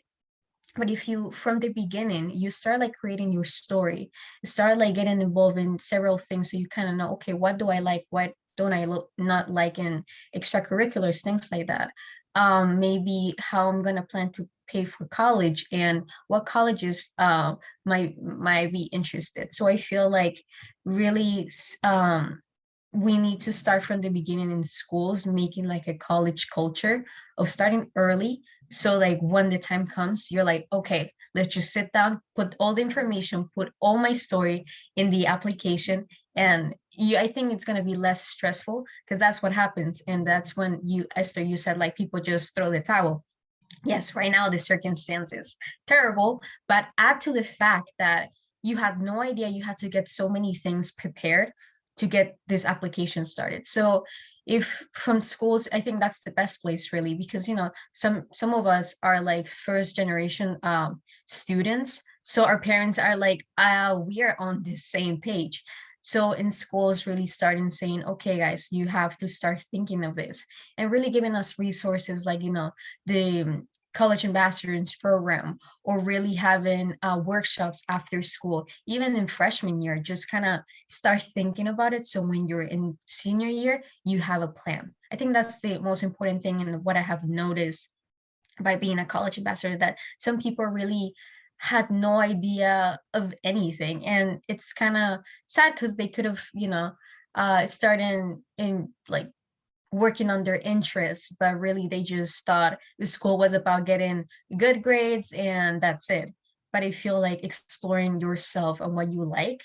But if you, from the beginning, you start like creating your story, start like getting involved in several things, so you kind of know, okay, what do I like, what don't I not like in extracurriculars, things like that. Maybe how I'm gonna plan to pay for college and what colleges might be interested. So I feel like really we need to start from the beginning in schools, making like a college culture of starting early. So like when the time comes, you're like, okay, let's just sit down, put all the information, put all my story in the application. And I think it's going to be less stressful because that's what happens. And that's when Esther, you said like people just throw the towel. Yes, right now the circumstances terrible, but add to the fact that you had no idea you had to get so many things prepared to get this application started. So if from schools, I think that's the best place really, because some of us are like first generation students. So our parents are like, we are on the same page. So in schools, really starting saying, okay, guys, you have to start thinking of this, and really giving us resources like, the College Ambassadors program, or really having workshops after school, even in freshman year, just kind of start thinking about it. So when you're in senior year, you have a plan. I think that's the most important thing. And what I have noticed by being a college ambassador, that some people really had no idea of anything. And it's kind of sad because they could have, started in like working on their interests, but really they just thought the school was about getting good grades and that's it. But I feel like exploring yourself and what you like,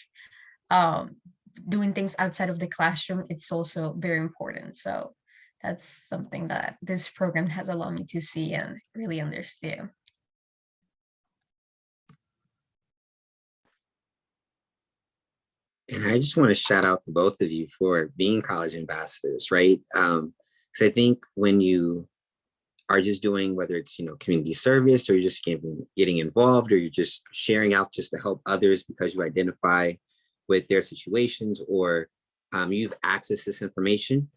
doing things outside of the classroom, it's also very important. So that's something that this program has allowed me to see and really understand. And I just want to shout out to both of you for being college ambassadors, right? Because I think when you are just doing, whether it's community service, or you're just getting involved, or you're just sharing out just to help others because you identify with their situations, or you have access to this information,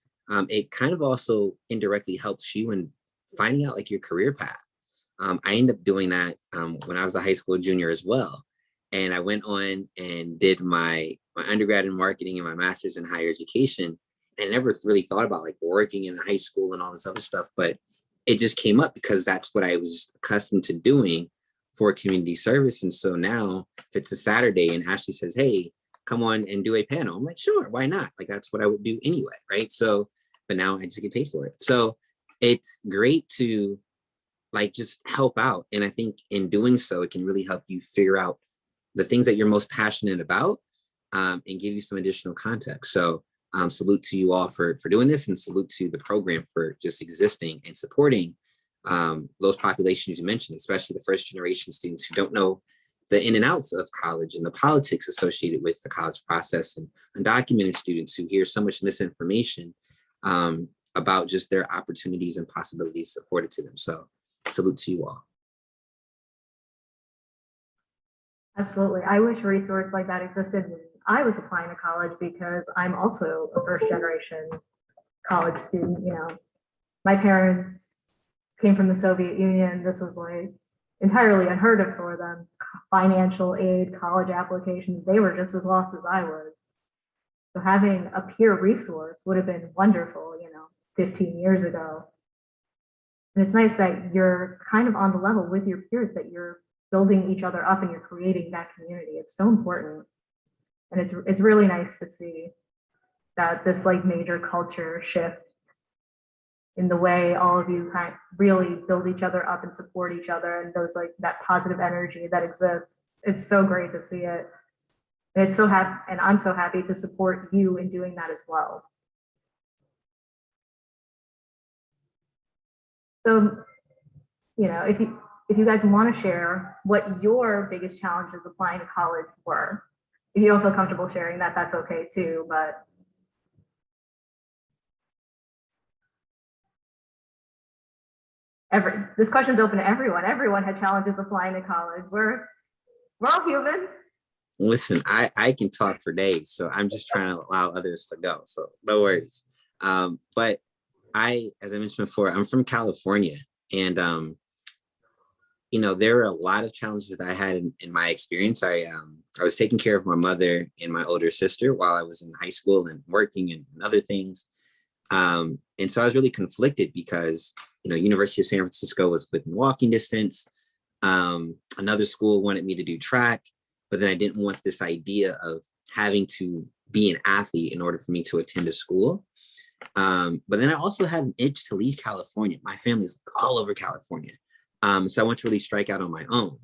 it kind of also indirectly helps you in finding out like your career path. I ended up doing that when I was a high school junior as well. And I went on and did my undergrad in marketing and my master's in higher education. I never really thought about like working in high school and all this other stuff, but it just came up because that's what I was accustomed to doing for community service. And so now if it's a Saturday and Ashley says, hey, come on and do a panel, I'm like, sure, why not? Like, that's what I would do anyway, right? So, but now I just get paid for it. So it's great to like just help out. And I think in doing so, it can really help you figure out the things that you're most passionate about, and give you some additional context. So salute to you all for doing this, and salute to the program for just existing and supporting those populations you mentioned, especially the first generation students who don't know the in and outs of college and the politics associated with the college process, and undocumented students who hear so much misinformation about just their opportunities and possibilities afforded to them. So salute to you all. Absolutely. I wish a resource like that existed when I was applying to college, because I'm also a first generation college student. You know, my parents came from the Soviet Union. This was like entirely unheard of for them. Financial aid, college applications, they were just as lost as I was. So having a peer resource would have been wonderful, you know, 15 years ago. And it's nice that you're kind of on the level with your peers, that you're building each other up and you're creating that community. It's so important. And it's really nice to see that this like major culture shift in the way all of you kind of really build each other up and support each other, and those like that positive energy that exists. It's so great to see it. It's so happy, and I'm so happy to support you in doing that as well. So, you know, if you guys want to share what your biggest challenges applying to college were, if you don't feel comfortable sharing that, that's okay too. But this question's open to everyone. Everyone had challenges applying to college. We're all human. Listen, I can talk for days, so I'm just trying to allow others to go. So no worries. But as I mentioned before, I'm from California, and you know, there were a lot of challenges that I had in my experience. I was taking care of my mother and my older sister while I was in high school and working and other things. And so I was really conflicted because, you know, University of San Francisco was within walking distance. Another school wanted me to do track, but then I didn't want this idea of having to be an athlete in order for me to attend a school. But then I also had an itch to leave California. My family's all over California. So I want to really strike out on my own.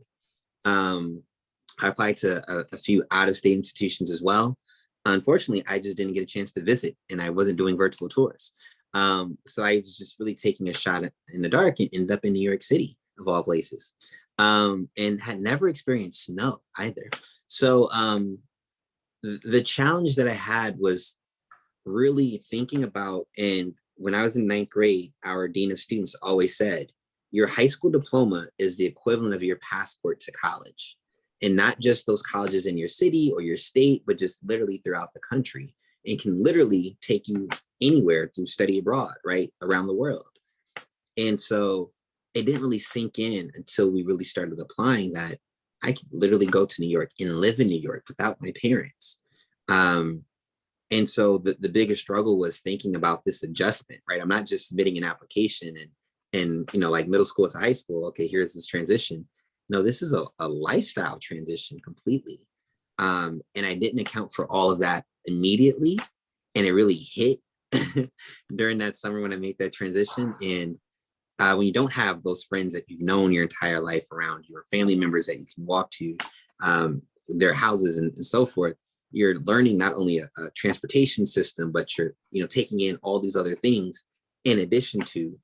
I applied to a few out-of-state institutions as well. Unfortunately, I just didn't get a chance to visit, and I wasn't doing virtual tours. So I was just really taking a shot in the dark and ended up in New York City, of all places, and had never experienced snow either. So the challenge that I had was really thinking about, and when I was in 9th grade, our dean of students always said, your high school diploma is the equivalent of your passport to college. And not just those colleges in your city or your state, but just literally throughout the country, and can literally take you anywhere through study abroad, right, around the world. And so it didn't really sink in until we really started applying that I could literally go to New York and live in New York without my parents. And so the biggest struggle was thinking about this adjustment, right? I'm not just submitting an application and you know, like middle school to high school, okay, here's this transition. No, this is a lifestyle transition completely. And I didn't account for all of that immediately. And it really hit during that summer when I made that transition. And when you don't have those friends that you've known your entire life around, your family members that you can walk to their houses and so forth, you're learning not only a transportation system, but you're, you know, taking in all these other things in addition to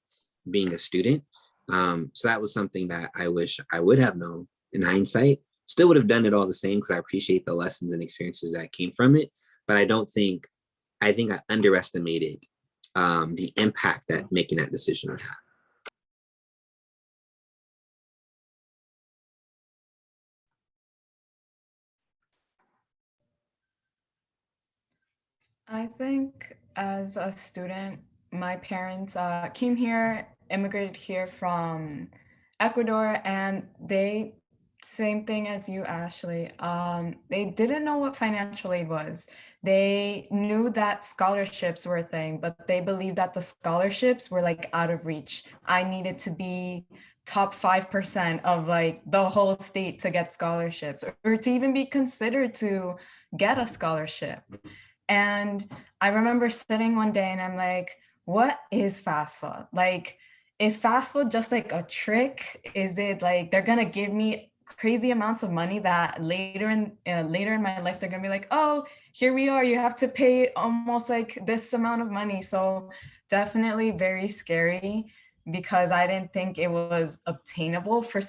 being a student. So that was something that I wish I would have known in hindsight. Still would have done it all the same because I appreciate the lessons and experiences that came from it. But I think I underestimated the impact that making that decision would have. I think as a student, my parents came here, immigrated here from Ecuador, and they Same thing as you, Ashley. They didn't know what financial aid was. They knew that scholarships were a thing, but they believed that the scholarships were like out of reach. I needed to be top 5% of like the whole state to get scholarships or to even be considered to get a scholarship. And I remember sitting one day and I'm like, what is FAFSA? Like, is FAFSA just like a trick? Is it like they're gonna give me crazy amounts of money that later in my life they're gonna be like, oh, here we are, you have to pay almost like this amount of money. So definitely very scary because I didn't think it was obtainable for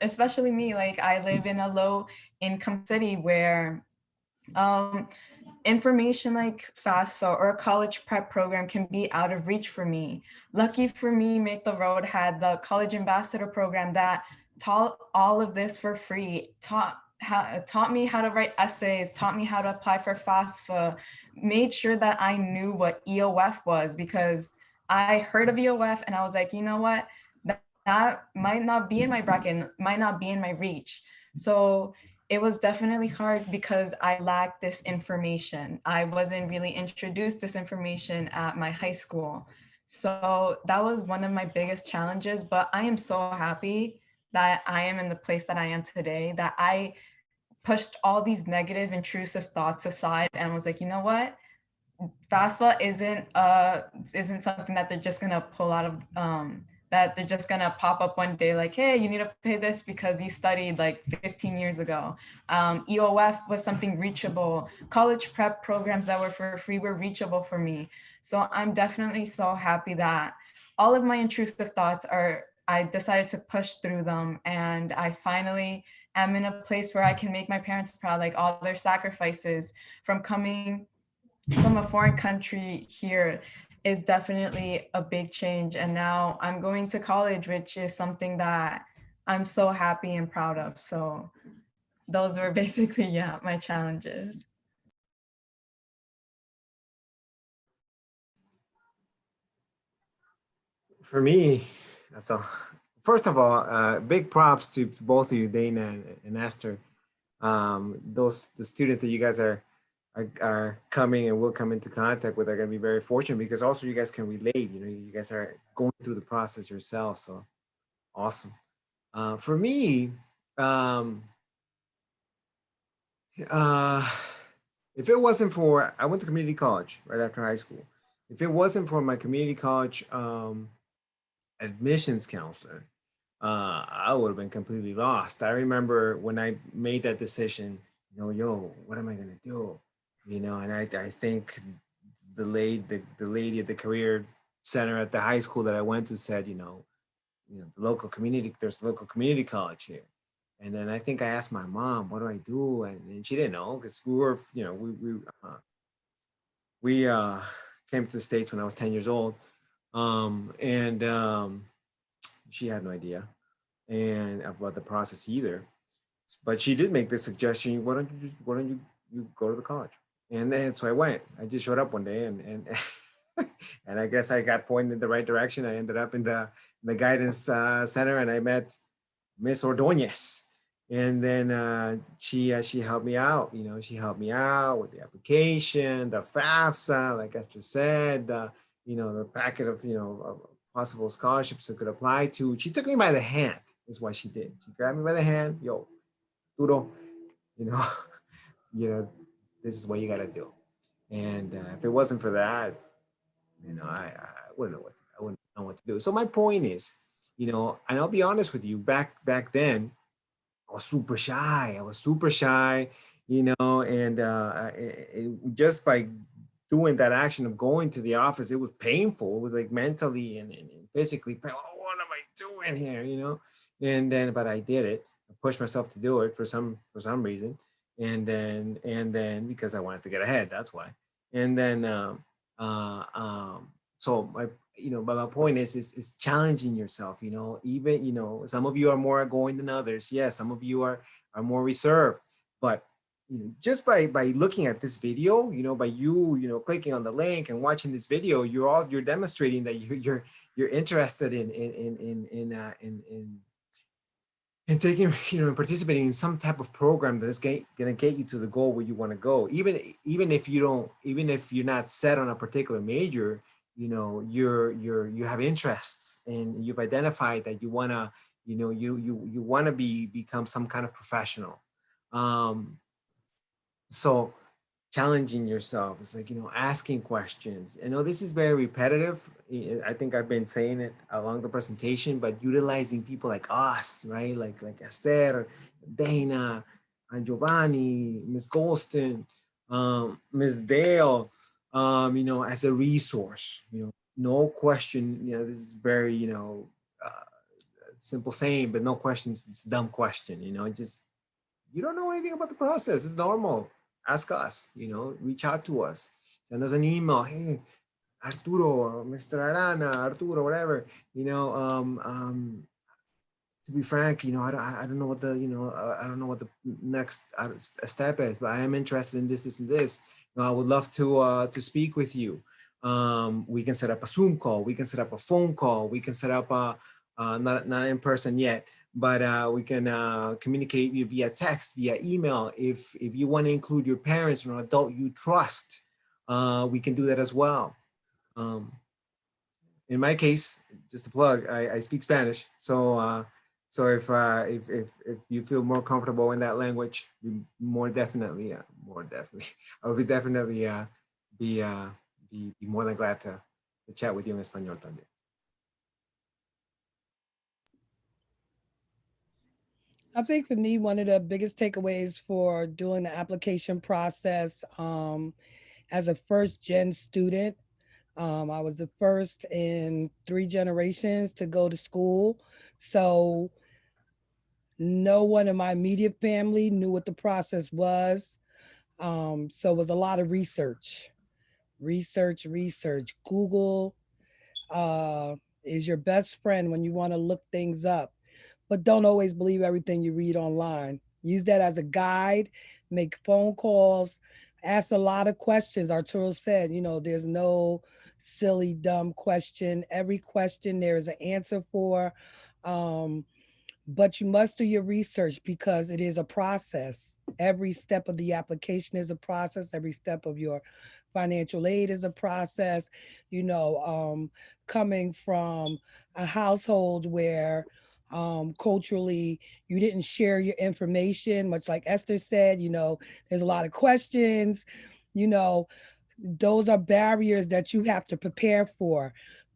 especially me. Like I live in a low income city where information like FAFSA or a college prep program can be out of reach for me. Lucky for me, Make the Road had the college ambassador program that taught all of this for free, taught me how to write essays, taught me how to apply for FAFSA, made sure that I knew what EOF was because I heard of EOF and I was like, you know what, that might not be in my bracket, might not be in my reach. So it was definitely hard because I lacked this information. I wasn't really introduced this information at my high school. So that was one of my biggest challenges, but I am so happy that I am in the place that I am today, that I pushed all these negative intrusive thoughts aside and was like, you know what? FAFSA isn't something that they're just gonna pull out of that they're just gonna pop up one day like, hey, you need to pay this because you studied like 15 years ago. EOF was something reachable. College prep programs that were for free were reachable for me. So I'm definitely so happy that all of my intrusive thoughts I decided to push through them, and I finally am in a place where I can make my parents proud, like all their sacrifices from coming from a foreign country here is definitely a big change. And now I'm going to college, which is something that I'm so happy and proud of. So those were basically, yeah, my challenges. For me, that's all. First of all, big props to both of you, Dana and Esther. The students that you guys are coming and will come into contact with are going to be very fortunate because also you guys can relate. You know, you guys are going through the process yourself. So awesome. For me, if it wasn't for, I went to community college right after high school. If it wasn't for my community college admissions counselor, I would have been completely lost. I remember when I made that decision, yo, what am I gonna do? And I think the lady at the career center at the high school that I went to said, the local community, there's a local community college here. And then I think I asked my mom, what do I do? And she didn't know because we were, we came to the States when I was 10 years old. She had no idea and about the process either. But she did make the suggestion, why don't you go to the college? And then so I went. I just showed up one day and and I guess I got pointed in the right direction. I ended up in the guidance center and I met Miss Ordonez. And then she helped me out. She helped me out with the application, the FAFSA, like Esther said, the packet of of possible scholarships I could apply to. She took me by the hand, is what she did. She grabbed me by the hand, yo, Duro, this is what you gotta do. And if it wasn't for that, I wouldn't know what to do. So my point is, and I'll be honest with you, back then, I was super shy. And just by doing that action of going to the office, it was painful. It was like mentally and physically, what am I doing here? But I did it. I pushed myself to do it for some reason. And then because I wanted to get ahead, that's why. And then, so but my point is challenging yourself, even, some of you are more outgoing than others. Yes, some of you are more reserved, but just by looking at this video, by you clicking on the link and watching this video, you're demonstrating that you're interested in and taking, participating in some type of program that is going to get you to the goal where you want to go. Even if you're not set on a particular major, you have interests and you've identified that you want to, you want to become some kind of professional. So challenging yourself, it's like, asking questions. I know this is very repetitive. I think I've been saying it along the presentation, but utilizing people like us, right? Like Esther, Dana, and Giovanni, Miss Golston, Miss Dale, as a resource, no question, this is very, simple saying, but no questions, it's a dumb question, just, you don't know anything about the process. It's normal. Ask us, reach out to us. Send us an email. Hey, Arturo, Mr. Arana, Arturo, whatever. To be frank, I don't know what the, I don't know what the next step is, but I am interested in this, and this. I would love to speak with you. We can set up a Zoom call. We can set up a phone call. We can set up a, not in person yet, but we can communicate via text, via email. If you want to include your parents or an adult you trust, we can do that as well. In my case, just a plug, I speak Spanish, so if you feel more comfortable in that language, more definitely, I would definitely be more than glad to chat with you in español también. I think for me, one of the biggest takeaways for doing the application process as a first-gen student, I was the first in 3 generations to go to school. So no one in my immediate family knew what the process was. So it was a lot of research. Google is your best friend when you want to look things up, but don't always believe everything you read online. Use that as a guide, make phone calls, ask a lot of questions. Arturo said, there's no silly, dumb question. Every question there is an answer for. But you must do your research because it is a process. Every step of the application is a process. Every step of your financial aid is a process. Coming from a household where culturally you didn't share your information, much like Esther said, there's a lot of questions, those are barriers that you have to prepare for.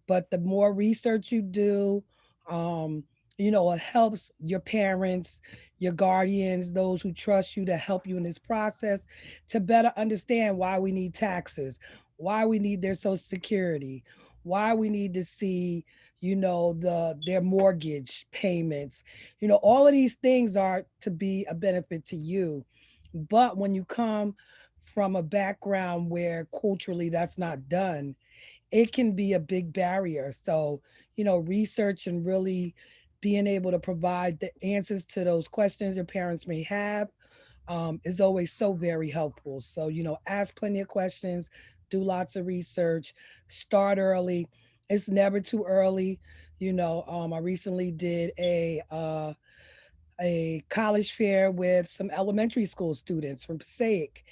But the more research you do, it helps your parents, your guardians, those who trust you to help you in this process to better understand why we need taxes, why we need their Social Security, why we need to see, their mortgage payments. All of these things are to be a benefit to you. But when you come from a background where culturally that's not done, it can be a big barrier. So, research and really being able to provide the answers to those questions your parents may have is always so very helpful. So, ask plenty of questions, do lots of research, start early. It's never too early. I recently did a college fair with some elementary school students from Passaic,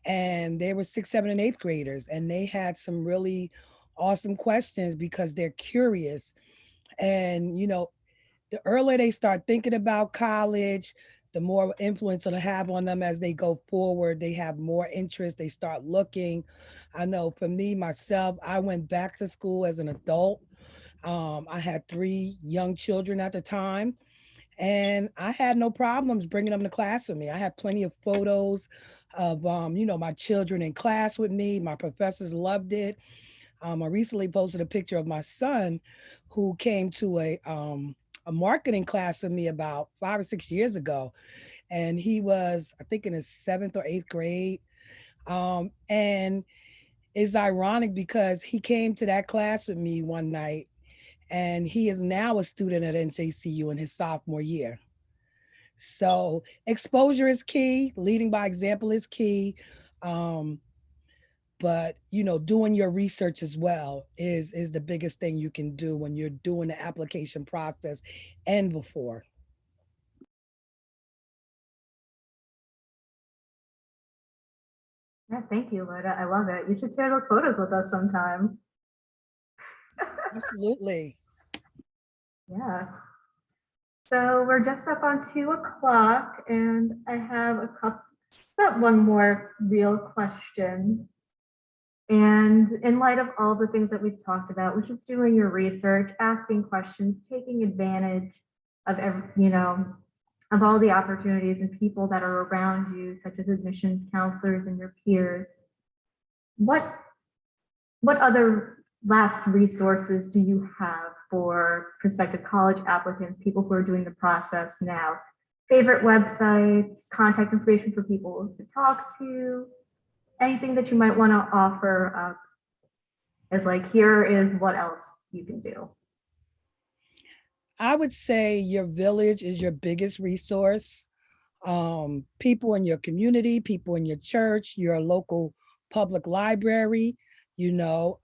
and they were 6th, 7th, and 8th graders, and they had some really awesome questions because they're curious. And, the earlier they start thinking about college, the more influence it'll have on them as they go forward. They have more interest, they start looking. I know for me, myself, I went back to school as an adult. I had 3 young children at the time, and I had no problems bringing them to class with me. I had plenty of photos of, my children in class with me. My professors loved it. I recently posted a picture of my son who came to a marketing class with me about 5 or 6 years ago. And he was, I think, in his 7th or 8th grade. And it's ironic because he came to that class with me one night, and he is now a student at NJCU in his sophomore year. So exposure is key, leading by example is key. But doing your research as well is the biggest thing you can do when you're doing the application process and before. Yeah, thank you, Loda. I love it. You should share those photos with us sometime. Absolutely. Yeah. So we're just up on 2 o'clock, and I have about one more real question. And in light of all the things that we've talked about, which is doing your research, asking questions, taking advantage of of all the opportunities and people that are around you, such as admissions counselors and your peers, what other last resources do you have for prospective college applicants, people who are doing the process now? Favorite websites, contact information for people to talk to, anything that you might want to offer up as like, here is what else you can do? I would say your village is your biggest resource. People in your community, people in your church, your local public library, your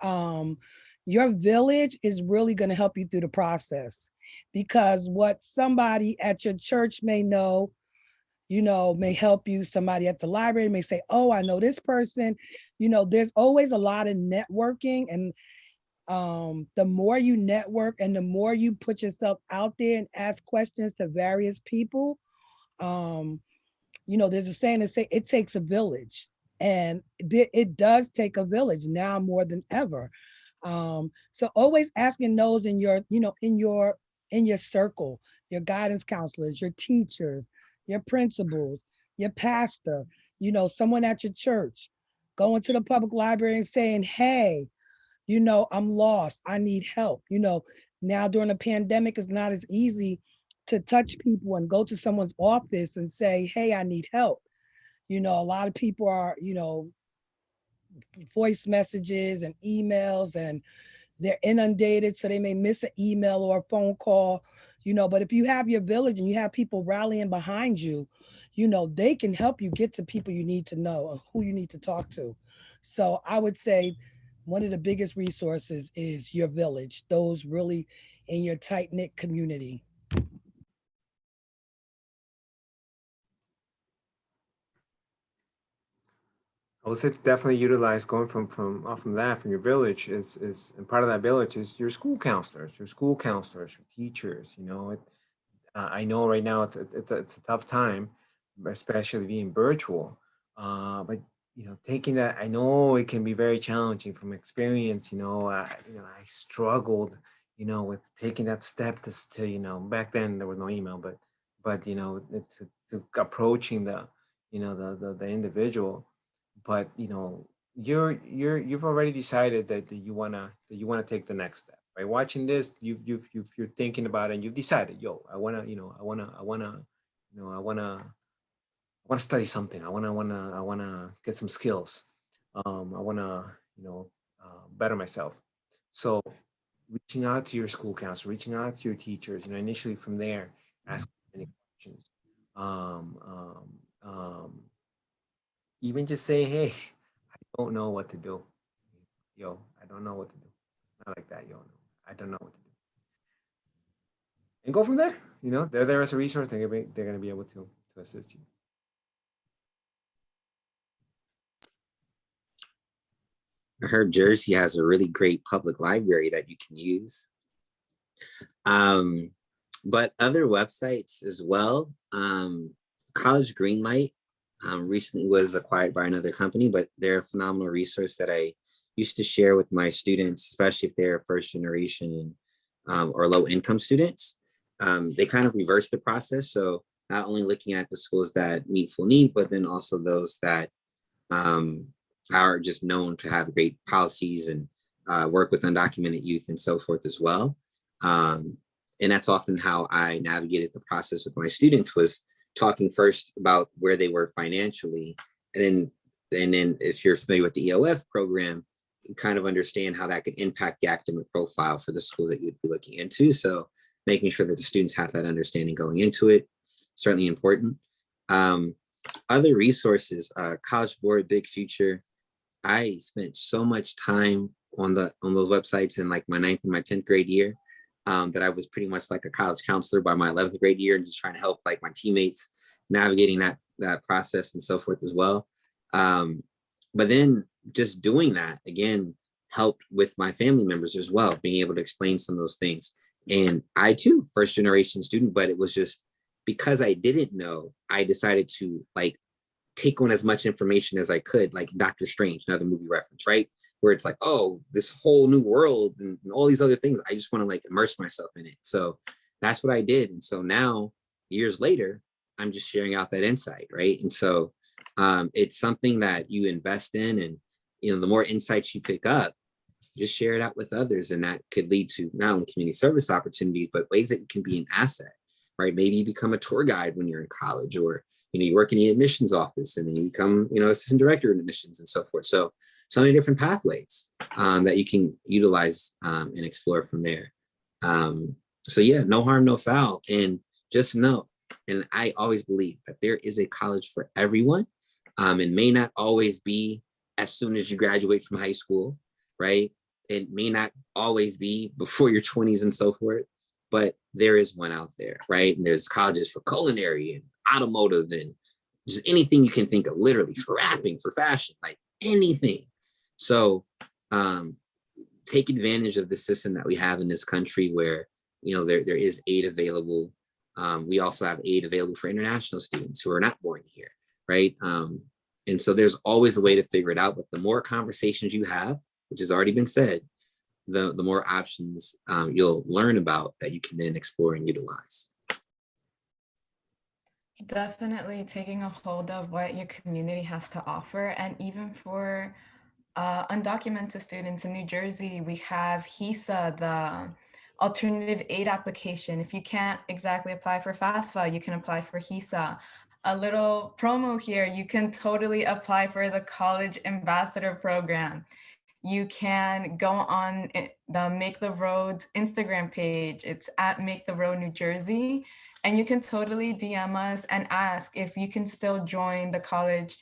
village is really going to help you through the process, because what somebody at your church may know, may help you. Somebody at the library may say, oh, I know this person. There's always a lot of networking, and the more you network and the more you put yourself out there and ask questions to various people, there's a saying that say it takes a village, and it does take a village now more than ever. So always asking those in your, in your circle, your guidance counselors, your teachers, your principals, your pastor, someone at your church, going to the public library and saying, hey, I'm lost, I need help. Now during the pandemic, it's not as easy to touch people and go to someone's office and say, hey, I need help. A lot of people are, voice messages and emails, and they're inundated, so they may miss an email or a phone call, but if you have your village and you have people rallying behind you, they can help you get to people you need to know or who you need to talk to. So I would say one of the biggest resources is your village, those really in your tight-knit community. I would say to definitely utilize going from your village is and part of that village is your school counselors, your teachers. I know right now it's a tough time, especially being virtual. But taking that, I know it can be very challenging from experience. I struggled, with taking that step to back then there was no email, but to approaching the the individual. But you've already decided that you wanna take the next step. By watching this, you're thinking about it, and you've decided, yo, I wanna study something. I wanna get some skills. I wanna better myself. So reaching out to your school counselor, reaching out to your teachers, initially from there, asking any questions. Um, um, um, Even just say, hey, I don't know what to do. Yo, I don't know what to do. Not like that, yo. No, I don't know what to do. And go from there. They're there as a resource. They're gonna be able to assist you. I heard Jersey has a really great public library that you can use. But other websites as well. College Greenlight recently was acquired by another company, but they're a phenomenal resource that I used to share with my students, especially if they're first generation or low income students. They kind of reverse the process. So not only looking at the schools that meet full need, but then also those that are just known to have great policies and work with undocumented youth and so forth as well. And that's often how I navigated the process with my students, was talking first about where they were financially. And then if you're familiar with the EOF program, you kind of understand how that could impact the academic profile for the schools that you'd be looking into. So making sure that the students have that understanding going into it, certainly important. Other resources, College Board, Big Future. I spent so much time on those websites in like my 9th and my 10th grade year that I was pretty much like a college counselor by my 11th grade year, and just trying to help like my teammates navigating that process and so forth as well. But then just doing that again helped with my family members as well, being able to explain some of those things. And I too, first generation student, but it was just because I didn't know, I decided to like take on as much information as I could, like Doctor Strange, another movie reference, right? Where it's like, oh, this whole new world and all these other things. I just want to like immerse myself in it. So that's what I did. And so now, years later, I'm just sharing out that insight, right? And so it's something that you invest in, and the more insights you pick up, just share it out with others, and that could lead to not only community service opportunities, but ways that you can be an asset, right? Maybe you become a tour guide when you're in college, or you work in the admissions office, and then you become assistant director in admissions and so forth. So many different pathways that you can utilize and explore from there. So yeah, no harm, no foul, and just know. And I always believe that there is a college for everyone. It may not always be as soon as you graduate from high school, right? It may not always be before your 20s and so forth, but there is one out there, right? And there's colleges for culinary and automotive and just anything you can think of, literally, for rapping, for fashion, like anything. So take advantage of the system that we have in this country where, there is aid available. We also have aid available for international students who are not born here, right? And so there's always a way to figure it out, but the more conversations you have, which has already been said, the more options you'll learn about that you can then explore and utilize. Definitely taking a hold of what your community has to offer. And even for undocumented students in New Jersey, we have HESA, the alternative aid application. If you can't exactly apply for FAFSA, you can apply for HESA. A little promo here, you can totally apply for the College Ambassador Program. You can go on the Make the Roads Instagram page. It's at Make the Road New Jersey. And you can totally DM us and ask if you can still join the College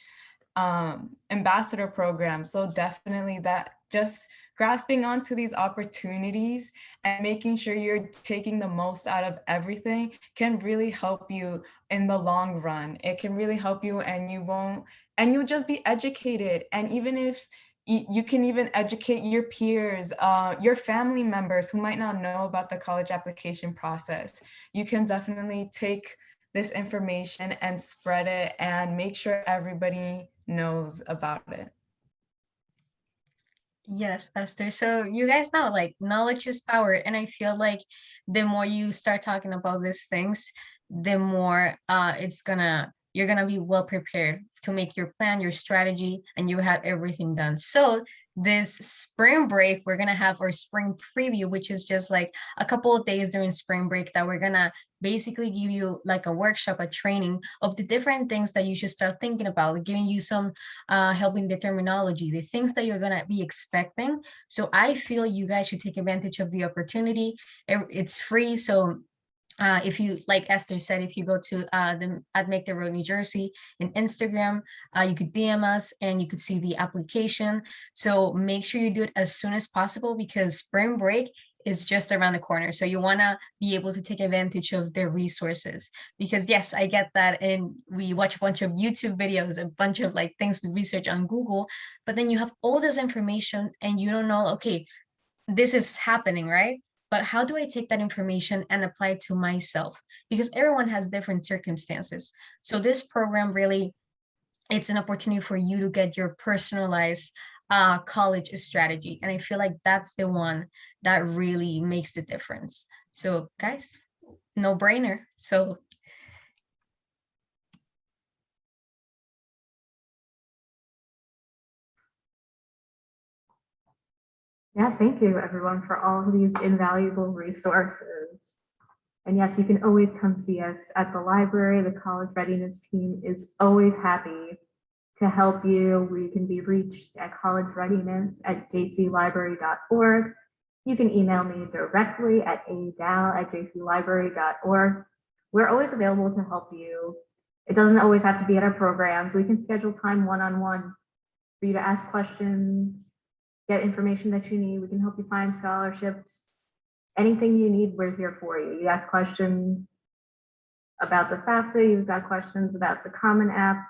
Ambassador Program. So definitely that, just grasping onto these opportunities and making sure you're taking the most out of everything can really help you in the long run. It can really help you, and you'll just be educated. And even if you can even educate your peers, your family members who might not know about the college application process. You can definitely take this information and spread it and make sure everybody knows about it. Yes, Esther. So you guys know, like, knowledge is power. And I feel like the more you start talking about these things, the more you're gonna be well prepared to make your plan, your strategy, and you have everything done. So this spring break, we're gonna have our spring preview, which is just like a couple of days during spring break that we're gonna basically give you like a workshop, a training of the different things that you should start thinking about, giving you some helping the terminology, the things that you're gonna be expecting. So I feel you guys should take advantage of the opportunity. It's free, so if you, like Esther said, if you go to at Make the Road New Jersey in Instagram, you could DM us and you could see the application. So make sure you do it as soon as possible, because spring break is just around the corner. So you want to be able to take advantage of their resources, because yes, I get that. And we watch a bunch of YouTube videos, a bunch of like things we research on Google, but then you have all this information and you don't know, okay, this is happening, right? But how do I take that information and apply it to myself? Because everyone has different circumstances. So this program really, it's an opportunity for you to get your personalized college strategy. And I feel like that's the one that really makes the difference. So guys, no brainer. So Yeah, thank you everyone for all of these invaluable resources. And yes, you can always come see us at the library. The College Readiness Team is always happy to help you. We can be reached at collegereadiness@jclibrary.org. You can email me directly at adal@jclibrary.org. We're always available to help you. It doesn't always have to be at our programs. We can schedule time one-on-one for you to ask questions, get information that you need. We can help you find scholarships. Anything you need, we're here for you. You ask questions about the FAFSA, you've got questions about the Common App.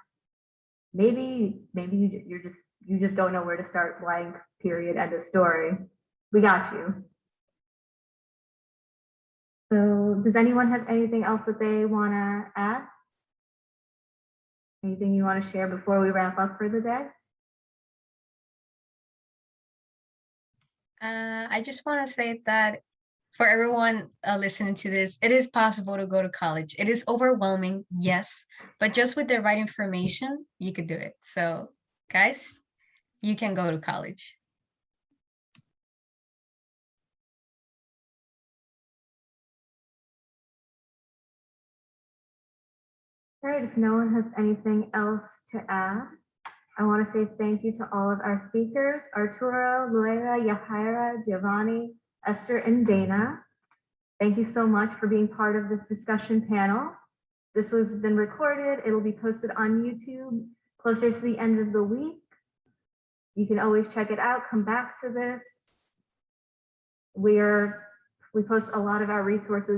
maybe you just don't know where to start, blank, period, end of story. We got you. So does anyone have anything else that they want to add? Anything you want to share before we wrap up for the day? I just want to say that for everyone listening to this, it is possible to go to college. It is overwhelming, yes, but just with the right information, you could do it. So guys, you can go to college. All right, if no one has anything else to add, I want to say thank you to all of our speakers, Arturo, Luera, Yahaira, Giovanni, Esther, and Dana. Thank you so much for being part of this discussion panel. This has been recorded. It will be posted on YouTube closer to the end of the week. You can always check it out, come back to this. We post a lot of our resources